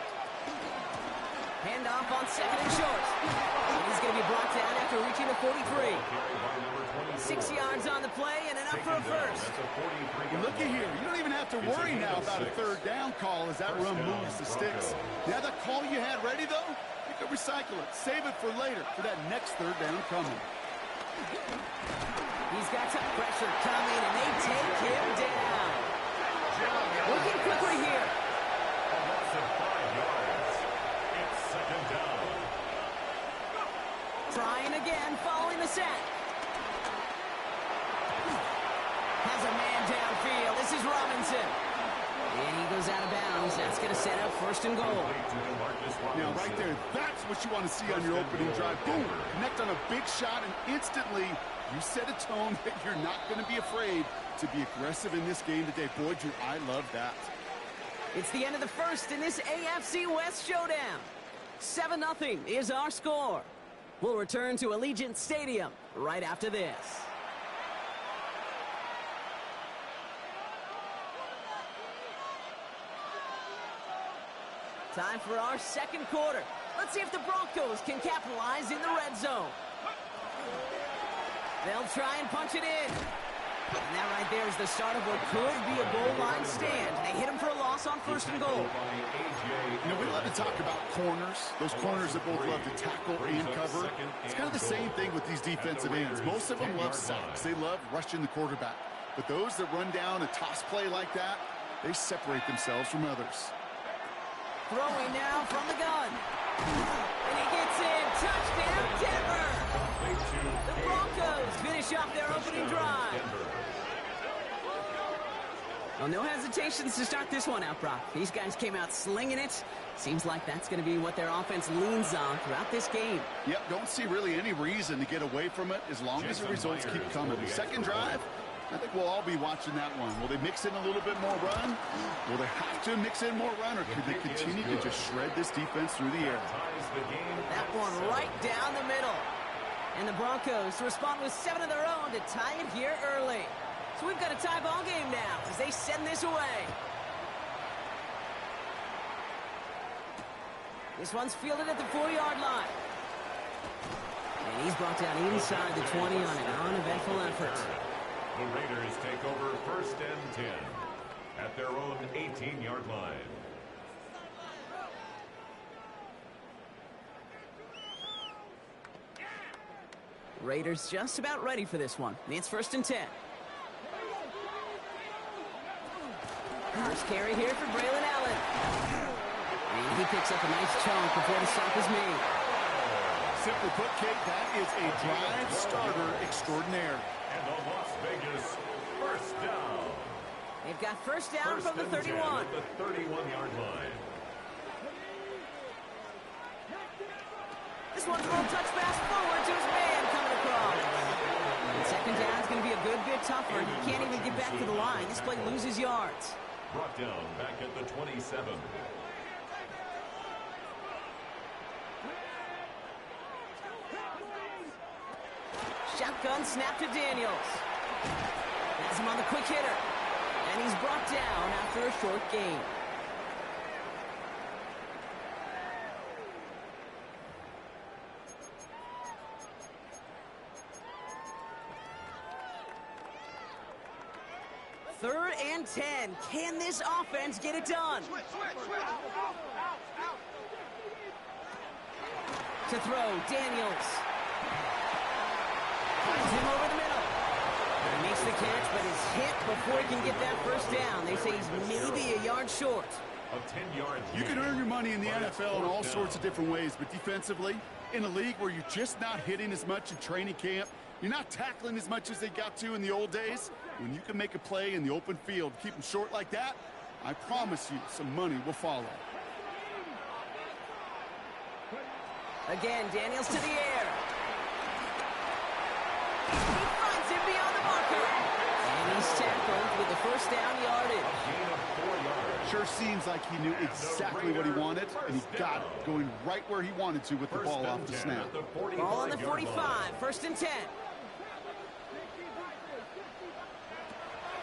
Handoff on 2nd and short. And he's going to be brought down after reaching the 43. 6 yards on the play and enough for a first. Looky here. You don't even have to worry now about a 3rd down call as that run moves the sticks. Now that call you had ready, though, you can recycle it. Save it for later for that next 3rd down coming. He's got some pressure coming, and they take him down. Looking quickly here. A loss of 5 yards. It's 2nd down. Trying again following the sack. Has a man downfield. This is Robinson. And he goes out of bounds. That's going to set up 1st and goal. Now, right there, that's what you want to see on your opening drive. Boom! Connect on a big shot, and instantly you set a tone that you're not going to be afraid to be aggressive in this game today. Boy, do I love that. It's the end of the 1st in this AFC West showdown. 7-0 is our score. We'll return to Allegiant Stadium right after this. Time for our 2nd quarter. Let's see if the Broncos can capitalize in the red zone. They'll try and punch it in. And that right there is the start of what could be a goal line stand. They hit him for a loss on 1st and goal. You know, we love to talk about corners. Those corners that both love to tackle and cover. It's kind of the same thing with these defensive ends. Most of them love sacks. They love rushing the quarterback. But those that run down a toss play like that, they separate themselves from others. Throwing now from the gun. And he gets in. Touchdown, Denver. The Broncos finish off their opening drive. Well, no hesitations to start this one out, Brock. These guys came out slinging it. Seems like that's going to be what their offense leans on throughout this game. Yep, don't see really any reason to get away from it as long as the results keep coming. The 2nd drive, I think we'll all be watching that one. Will they mix in a little bit more run? Will they have to mix in more run, or could they continue to just shred this defense through the air? That one right down the middle. And the Broncos respond with 7 of their own to tie it here early. So we've got a tie ball game now as they send this away. This one's fielded at the 4-yard line. And he's brought down inside the 20 on an uneventful effort. The Raiders take over 1st and 10 at their own 18-yard line. Raiders just about ready for this one. It's 1st and 10. First carry here for Braylon Allen. And he picks up a nice chunk before the stop is made. Simply put, Kate, that is a drive starter extraordinaire. And the Las Vegas 1st down. They've got 1st down from the 31. At the 31-yard line. This one's a little touch pass forward to his man coming across. And 2nd down is going to be a good bit tougher. He can't even get back to the line. This play loses yards. Brought down back at the 27. Shotgun snap to Daniels. Has him on the quick hitter. And he's brought down after a short gain. Third and 10. Can this offense get it done? To throw, Daniels. Finds him over the middle. He makes the catch, but is hit before he can get that 1st down. They say he's maybe a yard short. A 10-yard gain. You can earn your money in the NFL in all sorts of different ways, but defensively, in a league where you're just not hitting as much in training camp, you're not tackling as much as they got to in the old days, when you can make a play in the open field, keep them short like that, I promise you some money will follow. Again, Daniels to the air. He finds him beyond the marker. And he's tackled with the first down yardage. Gain of 4 yards. Sure seems like he knew exactly what he wanted, and he got it, going right where he wanted to with the ball off the snap. Ball on the 45, first and 10.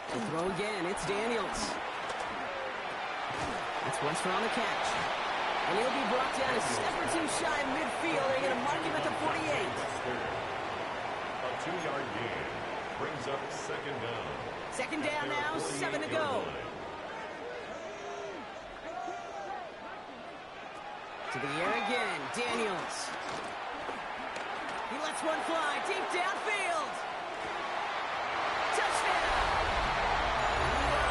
To throw again, it's Daniels. That's Western on the catch. And he'll be brought down a step or two shy of midfield. They're going to mark him at the 48. A 2-yard gain brings up second down. Second down now, 7 to go. To the air again, Daniels. He lets one fly deep downfield. Touchdown!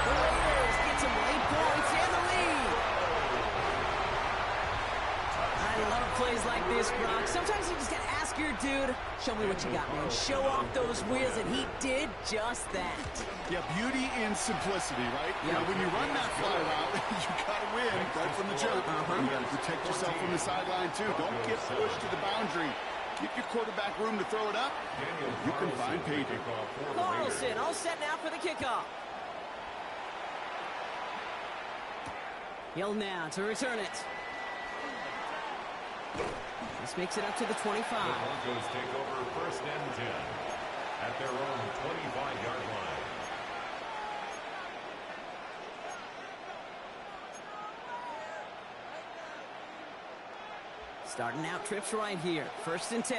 The Raiders get some late points and the lead. I love plays like this, Brock. Sometimes you just gotta ask your dude, show me what you got, man. Show off those wheels, and he did just that. Yeah, beauty in simplicity, right? Yep. Now, when you run that fly route, you got to win right from the jump. You got to protect yourself from the sideline, too. Don't get pushed to the boundary. Give your quarterback room to throw it up. You can find payday. Carlson all set now for the kickoff. Hill now to return it. This makes it up to the 25. The Broncos take over first and 10 at their own 25-yard line. Starting out trips right here. First and 10.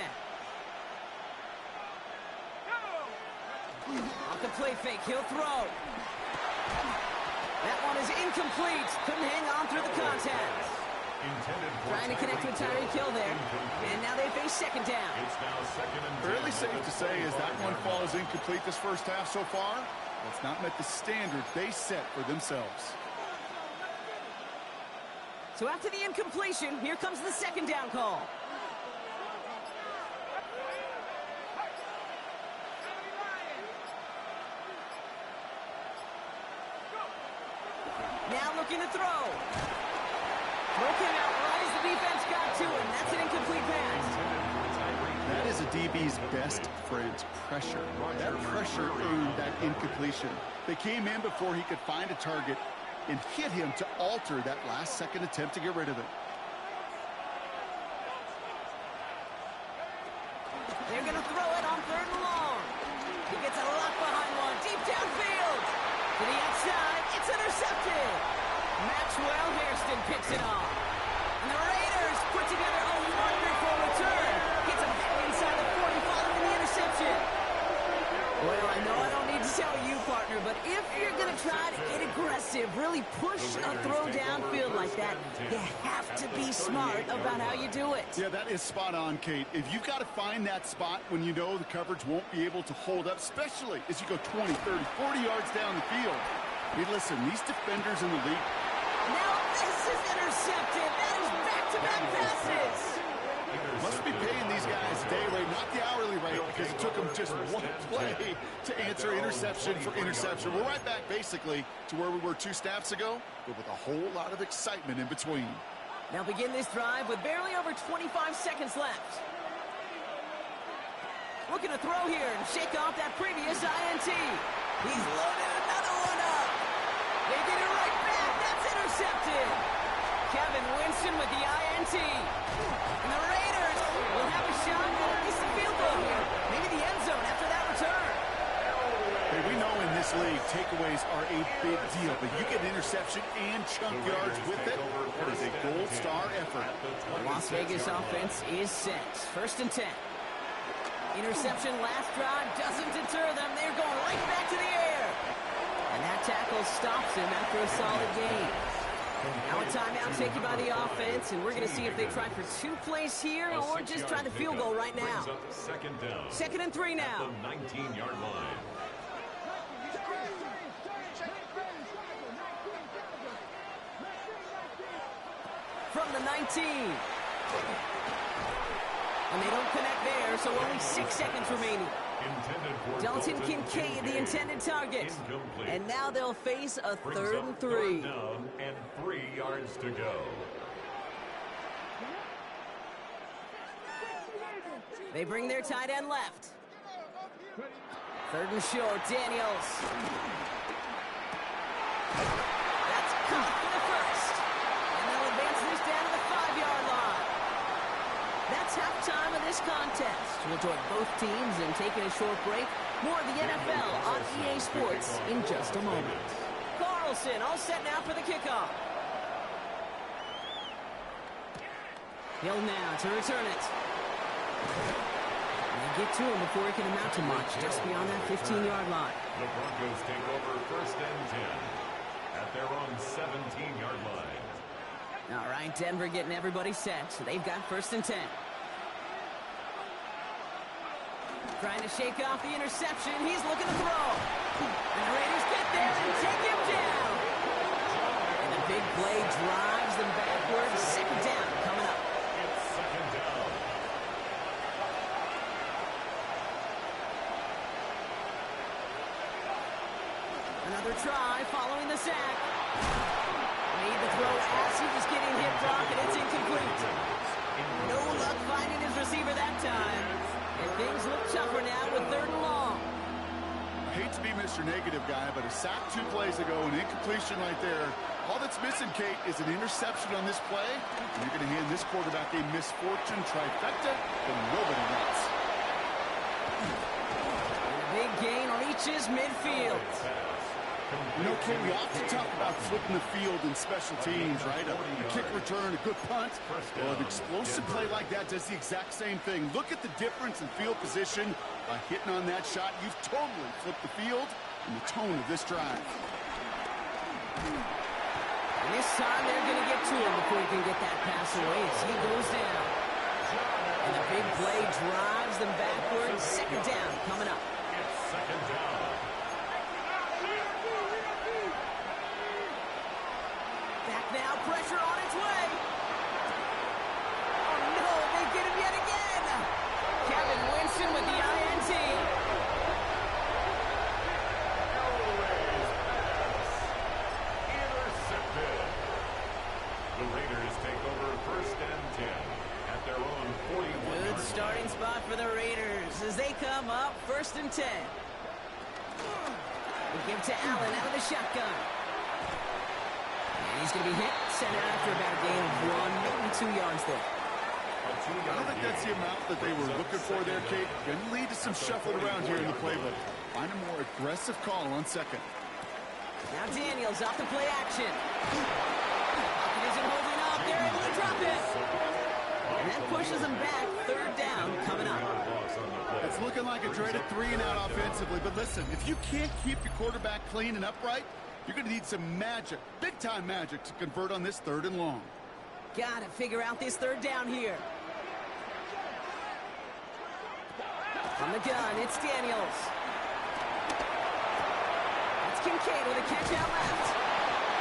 Off the play fake, he'll throw. That one is incomplete. Couldn't hang on through the contact. Trying to connect with Tyreek Hill there. And now they face second down. It's now second and 10. Fairly safe to say as that one falls incomplete this first half so far. It's not met the standard they set for themselves. So after the incompletion, here comes the second down call. Now looking to throw. Broken out right as the defense got to him. That's an incomplete pass. That is a DB's best friend, pressure. That pressure earned that incompletion. They came in before he could find a target and hit him to alter that last-second attempt to get rid of it. They're going to throw it on third and long. He gets a lock behind one, deep downfield. To the outside, it's intercepted. Maxwell Hairston picks it off. And the Raiders put together a wonderful return. Gets him back inside the 40 following the interception. Well, I know I don't need to tell you, partner, but if you're going to try to get aggressive, really push a throw downfield like that, you have to be smart about how you do it. Yeah, that is spot on, Kate. If you've got to find that spot when you know the coverage won't be able to hold up, especially as you go 20, 30, 40 yards down the field. Hey, listen, these defenders in the league. Now this is intercepted. That is back-to-back passes. Must be paying these guys day rate, not the hourly rate, because it took them just one play to answer interception for interception. We're right back, basically, to where we were 2 snaps ago, but with a whole lot of excitement in between. Now begin this drive with barely over 25 seconds left. Looking to throw here and shake off that previous INT. He's loaded another one up. They get it right back. That's intercepted. Kevin Winston with the INT. And the Raiders will have a shot at at least a field goal here. Maybe the end zone after that return. Hey, we know in this league, takeaways are a big deal, but you get interception and chunk yards with it. That is a gold star effort. The Las Vegas offense is set. First and 10. Interception last drive doesn't deter them. They're going right back to the air. And that tackle stops him after a solid gain. Now a timeout taken by the offense, and we're going to see if they try for 2 plays here or just try the field goal right now. Second down. Second and 3 now. At the 19-yard line. From the 19. And they don't connect there, so only 6 seconds remaining. Dalton Kincaid, the intended target. And now they'll face a third and 3. Third down and 3 yards to go. They bring their tight end left. Third and short, Daniels. That's caught for the first. And they'll advance this down to the 5-yard line. That's halftime of this contest. We'll join both teams in taking a short break. More of the NFL on EA Sports in just a moment. Carlson all set now for the kickoff. Hill now to return it. They get to him before he can amount to much, just beyond that 15-yard line. The Broncos take over first and 10 at their own 17-yard line. All right, Denver getting everybody set. So they've got first and 10. Trying to shake off the interception. He's looking to throw. And the Raiders get there and take him down. And the big play drives them backwards. Second down coming up. It's second down. Another try following the sack. Made the throw as he was getting hit, Brock, and it's incomplete. No luck finding his receiver that time. And things look tougher now with third and long. I hate to be Mr. Negative guy, but a sack 2 plays ago, an incompletion right there. All that's missing, Kate, is an interception on this play. And you're going to hand this quarterback a misfortune trifecta that nobody wants. Big gain reaches midfield. You know, Kate, we often talk about flipping the field in special teams, right? A kick return, a good punt. Well, an explosive play like that does the exact same thing. Look at the difference in field position. By hitting on that shot, you've totally flipped the field and the tone of this drive. And this time they're going to get to him before he can get that pass away as he goes down. And the big play drives them backwards. Second down coming up. It's second down. Back now, pressure on its way. Oh no, they get him yet again. Kevin Winston with the INT. Intercepted. The Raiders take over first and 10 at their own 41. Good starting spot for the Raiders as they come up first and 10. We give to Allen out of the shotgun. And he's going to be hit, sent out after about a gain of 1, maybe 2 yards there. I don't think that's the amount that they were looking for there, Kate. Going to lead to some shuffling around here in the playbook. Find a more aggressive call on second. Now Daniels off the play action. Pocket isn't holding up. They're able to drop it. And that pushes them back. Third down coming up. It's looking like a dreaded 3-and-out offensively. But listen, if you can't keep your quarterback clean and upright, you're going to need some magic, big-time magic, to convert on this third and long. Got to figure out this third down here. From the gun, it's Daniels. That's Kincaid with a catch out left.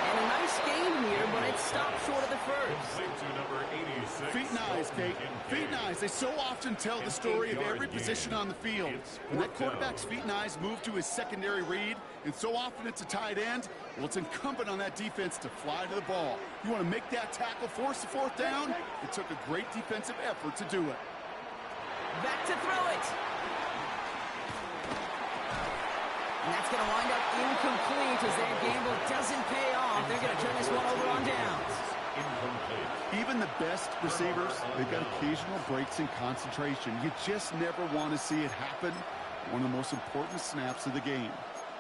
And a nice game here, but it stopped short of the first. To number 86. Feet and eyes, Kate. Feet and eyes. They so often tell the story of every position on the field. When that quarterback's feet and eyes move to his secondary read, and so often it's a tight end, well, it's incumbent on that defense to fly to the ball. You want to make that tackle, force the fourth down? It took a great defensive effort to do it. Back to throw it. And that's going to wind up incomplete as that gamble doesn't pay off. They're going to turn this one over on downs. Even the best receivers, they've got occasional breaks in concentration. You just never want to see it happen. One of the most important snaps of the game.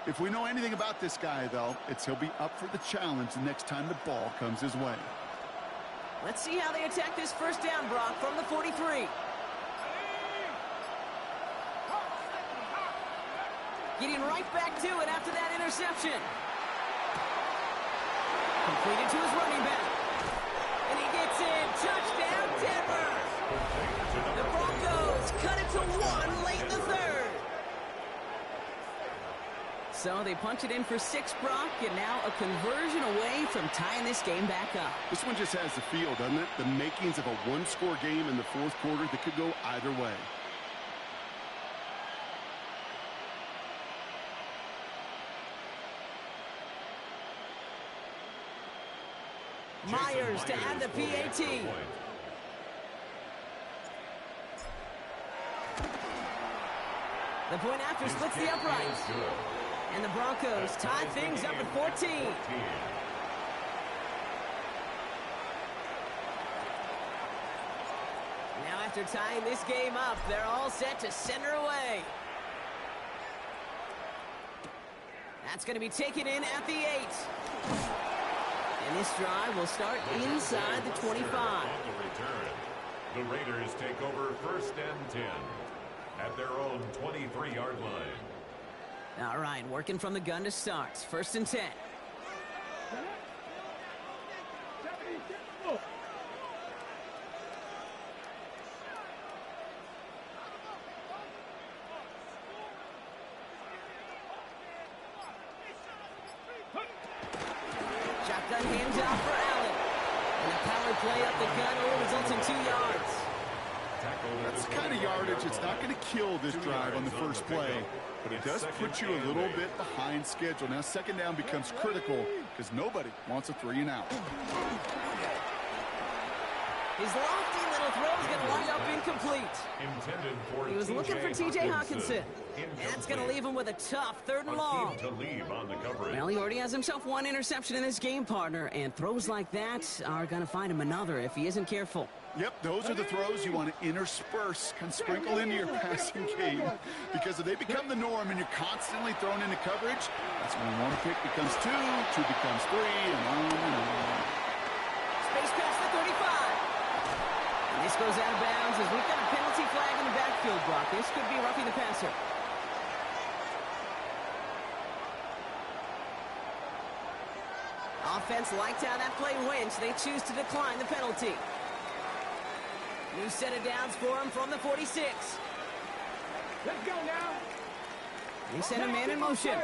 If we know anything about this guy, though, it's he'll be up for the challenge the next time the ball comes his way. Let's see how they attack this first down, Brock, from the 43. Getting right back to it after that interception. Completed to his running back. And he gets in. Touchdown, Denver. The Broncos cut it to 1 late in the third. So they punch it in for 6, Brock, and now a conversion away from tying this game back up. This one just has the feel, doesn't it? The makings of a one-score game in the fourth quarter that could go either way. Myers to add the PAT. The point after splits the uprights. And the Broncos tie things up at 14. Now after tying this game up, they're all set to center away. That's going to be taken in at the 8. And this drive will start inside the 25. The Raiders take over 1st and 10 at their own 23-yard line. All right, working from the gun to start. 1st and 10. Shotgun handoff for Allen. And a power play up the gut only results in 2 yards. That's the kind of yardage it's not going to kill this drive on the first play, but it does put you a little bit behind schedule. Now 2nd down becomes critical because nobody wants a 3 and out. His lofty little throw is going to wind up incomplete. He was looking for T.J. Hawkinson. That's going to leave him with a tough 3rd and long. Well, he already has himself 1 interception in this game, partner, and throws like that are going to find him another if he isn't careful. Yep, those are the throws you want to intersperse, can sprinkle into your passing game, because if they become the norm and you're constantly thrown into coverage, that's when 1 pick becomes 2, 2 becomes 3, and on and on. Space past the 35. And this goes out of bounds as we've got a penalty flag in the backfield, Brock. This could be roughing the passer. Offense liked how that play went, so they choose to decline the penalty. New set of downs for him from the 46. Let's go now. He sent a man in motion.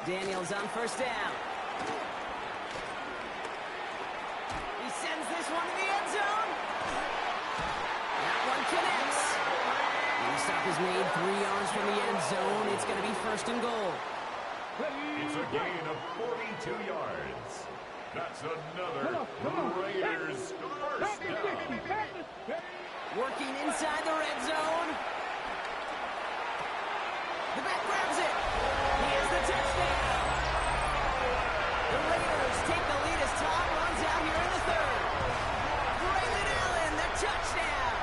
Daniels on 1st down. He sends this one to the end zone. That one connects. And the stop is made 3 yards from the end zone. It's going to be 1st and goal. It's a gain of 42 yards. That's another Raiders 1st down. Working inside the red zone. The back grabs it. He has the touchdown. The Raiders take the lead as Tom runs out here in the 3rd. Braylon Allen, the touchdown.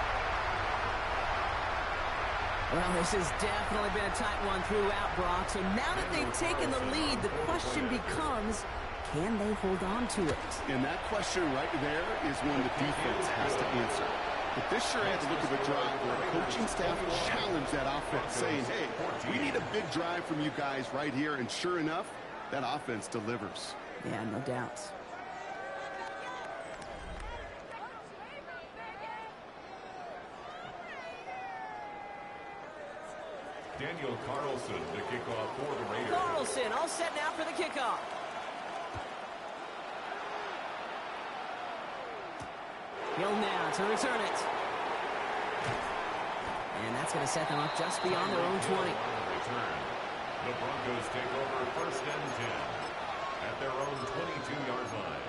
Well, this has definitely been a tight one throughout, Brock. So now that they've taken the lead, the question becomes, can they hold on to it? And that question right there is one the defense has to answer. But this sure had to look at a drive where the coaching staff challenged that offense, saying, hey, we need a big drive from you guys right here. And sure enough, that offense delivers. Yeah, no doubt. Daniel Carlson to kick off for the Raiders. Carlson all set now for the kickoff. Hill now to return it. And that's going to set them up just beyond their own 20. The Broncos take over 1st and 10 at their own 22-yard line.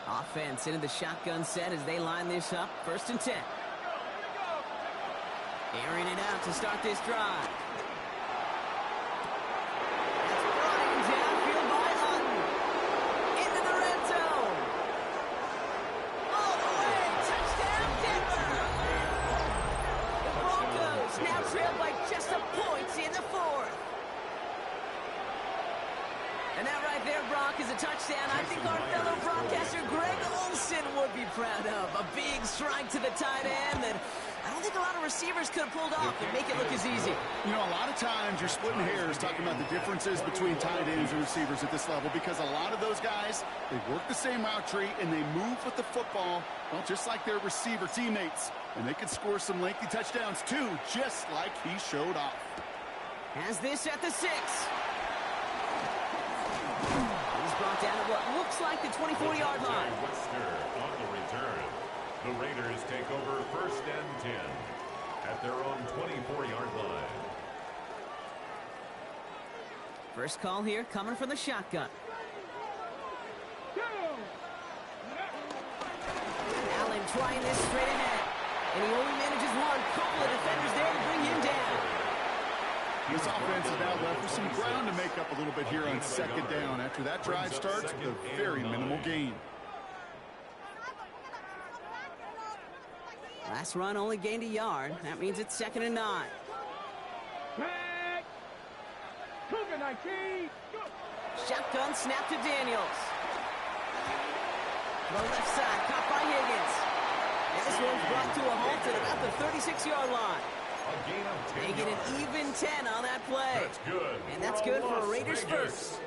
Offense into the shotgun set as they line this up. 1st and 10. Airing it out to start this drive. That's brought in downfield by Hutton. Into the red zone. All the way. Touchdown, Denver. The Broncos now trail by just a point in the 4th. And that right there, Brock, is a touchdown I think our fellow broadcaster Greg Olsen would be proud of. A big strike to the tight end that I don't think a lot of receivers could have pulled off and make it look as easy. You know, a lot of times you're splitting hairs talking about the differences between tight ends and receivers at this level, because a lot of those guys, they work the same route tree and they move with the football, well, just like their receiver teammates. And they can score some lengthy touchdowns too, just like he showed off. Has this at the 6. He's brought down at what looks like the 24-yard line. Webster on the return. The Raiders take over 1st and 10 at their own 24-yard line. First call here coming from the shotgun. trying this straight ahead. And he only manages one. Couple of defenders there to bring him down. This offense is now left with some ground to make up a little bit here on second down after that drive starts with a very minimal gain. Last run only gained a yard. That means it's 2nd and 9. Cougar 19. Shotgun snap to Daniels. The left side caught by Higgins. And this one's brought to a halt at about the 36-yard line. They get an even 10 on that play. That's good. And that's good for a Raiders first.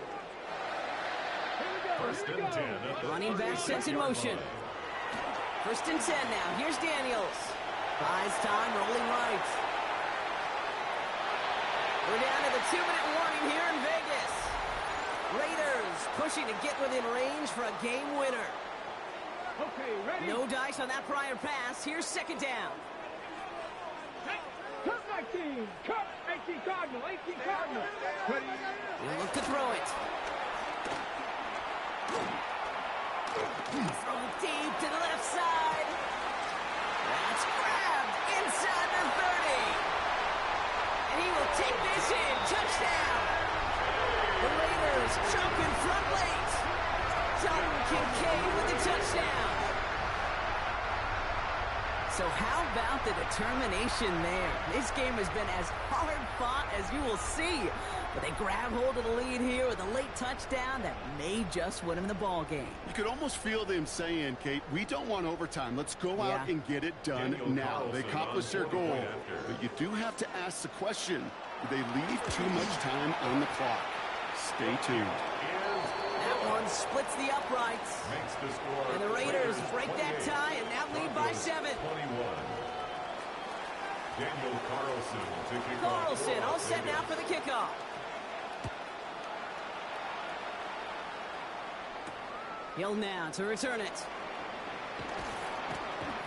First and 10. Running back sets in motion. 1st and 10 now. Here's Daniels. Buys time, rolling right. We're down to the 2-minute warning here in Vegas. Raiders pushing to get within range for a game winner. Okay, ready? No dice on that prior pass. Here's 2nd down. Cut 19. Cut 18 Cardinal. 18 Cardinal. Ready? He'll look to throw it. Throw it deep to the left side. That's grabbed inside the 30. And he will take this in. Touchdown. The Raiders jumping front late. Dalton Kincaid with the touchdown. So how about the determination there? This game has been as hard fought as you will see. But they grab hold of the lead here with a late touchdown that may just win them the ball game. You could almost feel them saying, Kate, we don't want overtime. Let's go out and get it done now. They accomplished their goal. But you do have to ask the question, do they leave too much time on the clock? Stay tuned. That one splits the uprights. And the Raiders break that tie and now lead by 7. Daniel Carlson to kick Carlson all set now for the kickoff. Hill now to return it.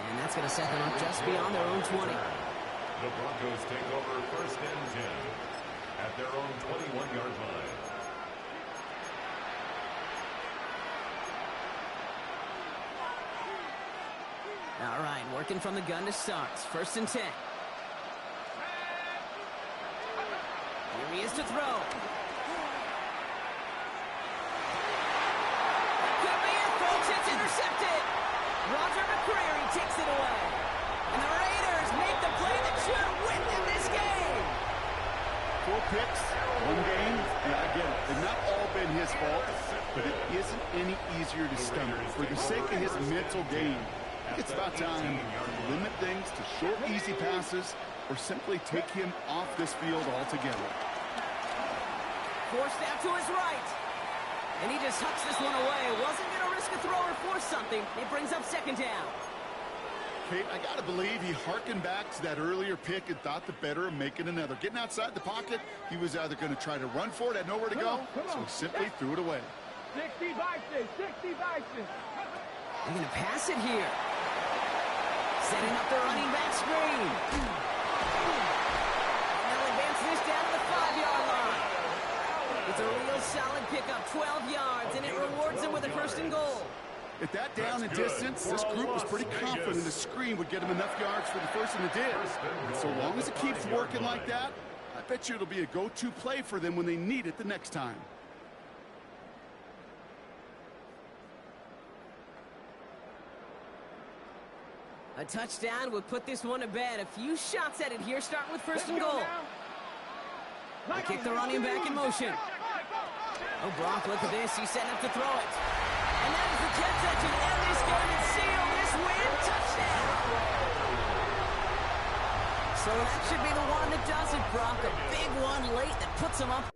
And that's going to set them up just beyond their own 20. The Broncos take over 1st and 10 at their own 21-yard line. All right, working from the gun to start. 1st and 10. Here he is to throw. Could be it, folks. It's intercepted. Roger McCreary takes it away. And the Raiders make the play that should win them this game. 4 picks, 1 game. Yeah, I get it. They've not all been his fault, but it isn't any easier to stomach. For the sake of his mental game, I think it's about time to limit things to short, easy passes or simply take him off this field altogether. Forced out to his right. And he just hucks this one away. Wasn't going to risk a throw or force something. It brings up 2nd down. Kate, I got to believe he harkened back to that earlier pick and thought the better of making another. Getting outside the pocket, he was either going to try to run for it, had nowhere to go, so he simply threw it away. 60 Bison. 60 Bison. They're going to pass it here. Setting up the running back screen. And they'll advance this down to the 5-yard line. It's a real solid pickup, 12 yards, and it rewards them with a 1st and goal. At that down and distance, this group was pretty confident the screen would get him enough yards for the 1st, and it did. And so long as it keeps working like that, I bet you it'll be a go-to play for them when they need it the next time. A touchdown would put this one to bed. A few shots at it here, starting with 1st and goal. They kick the running back in motion. Oh, Brock, look at this. He's setting up to throw it. And that is the catch that should end this game and seal this win. Touchdown. So that should be the one that does it, Brock. A big one late that puts them up.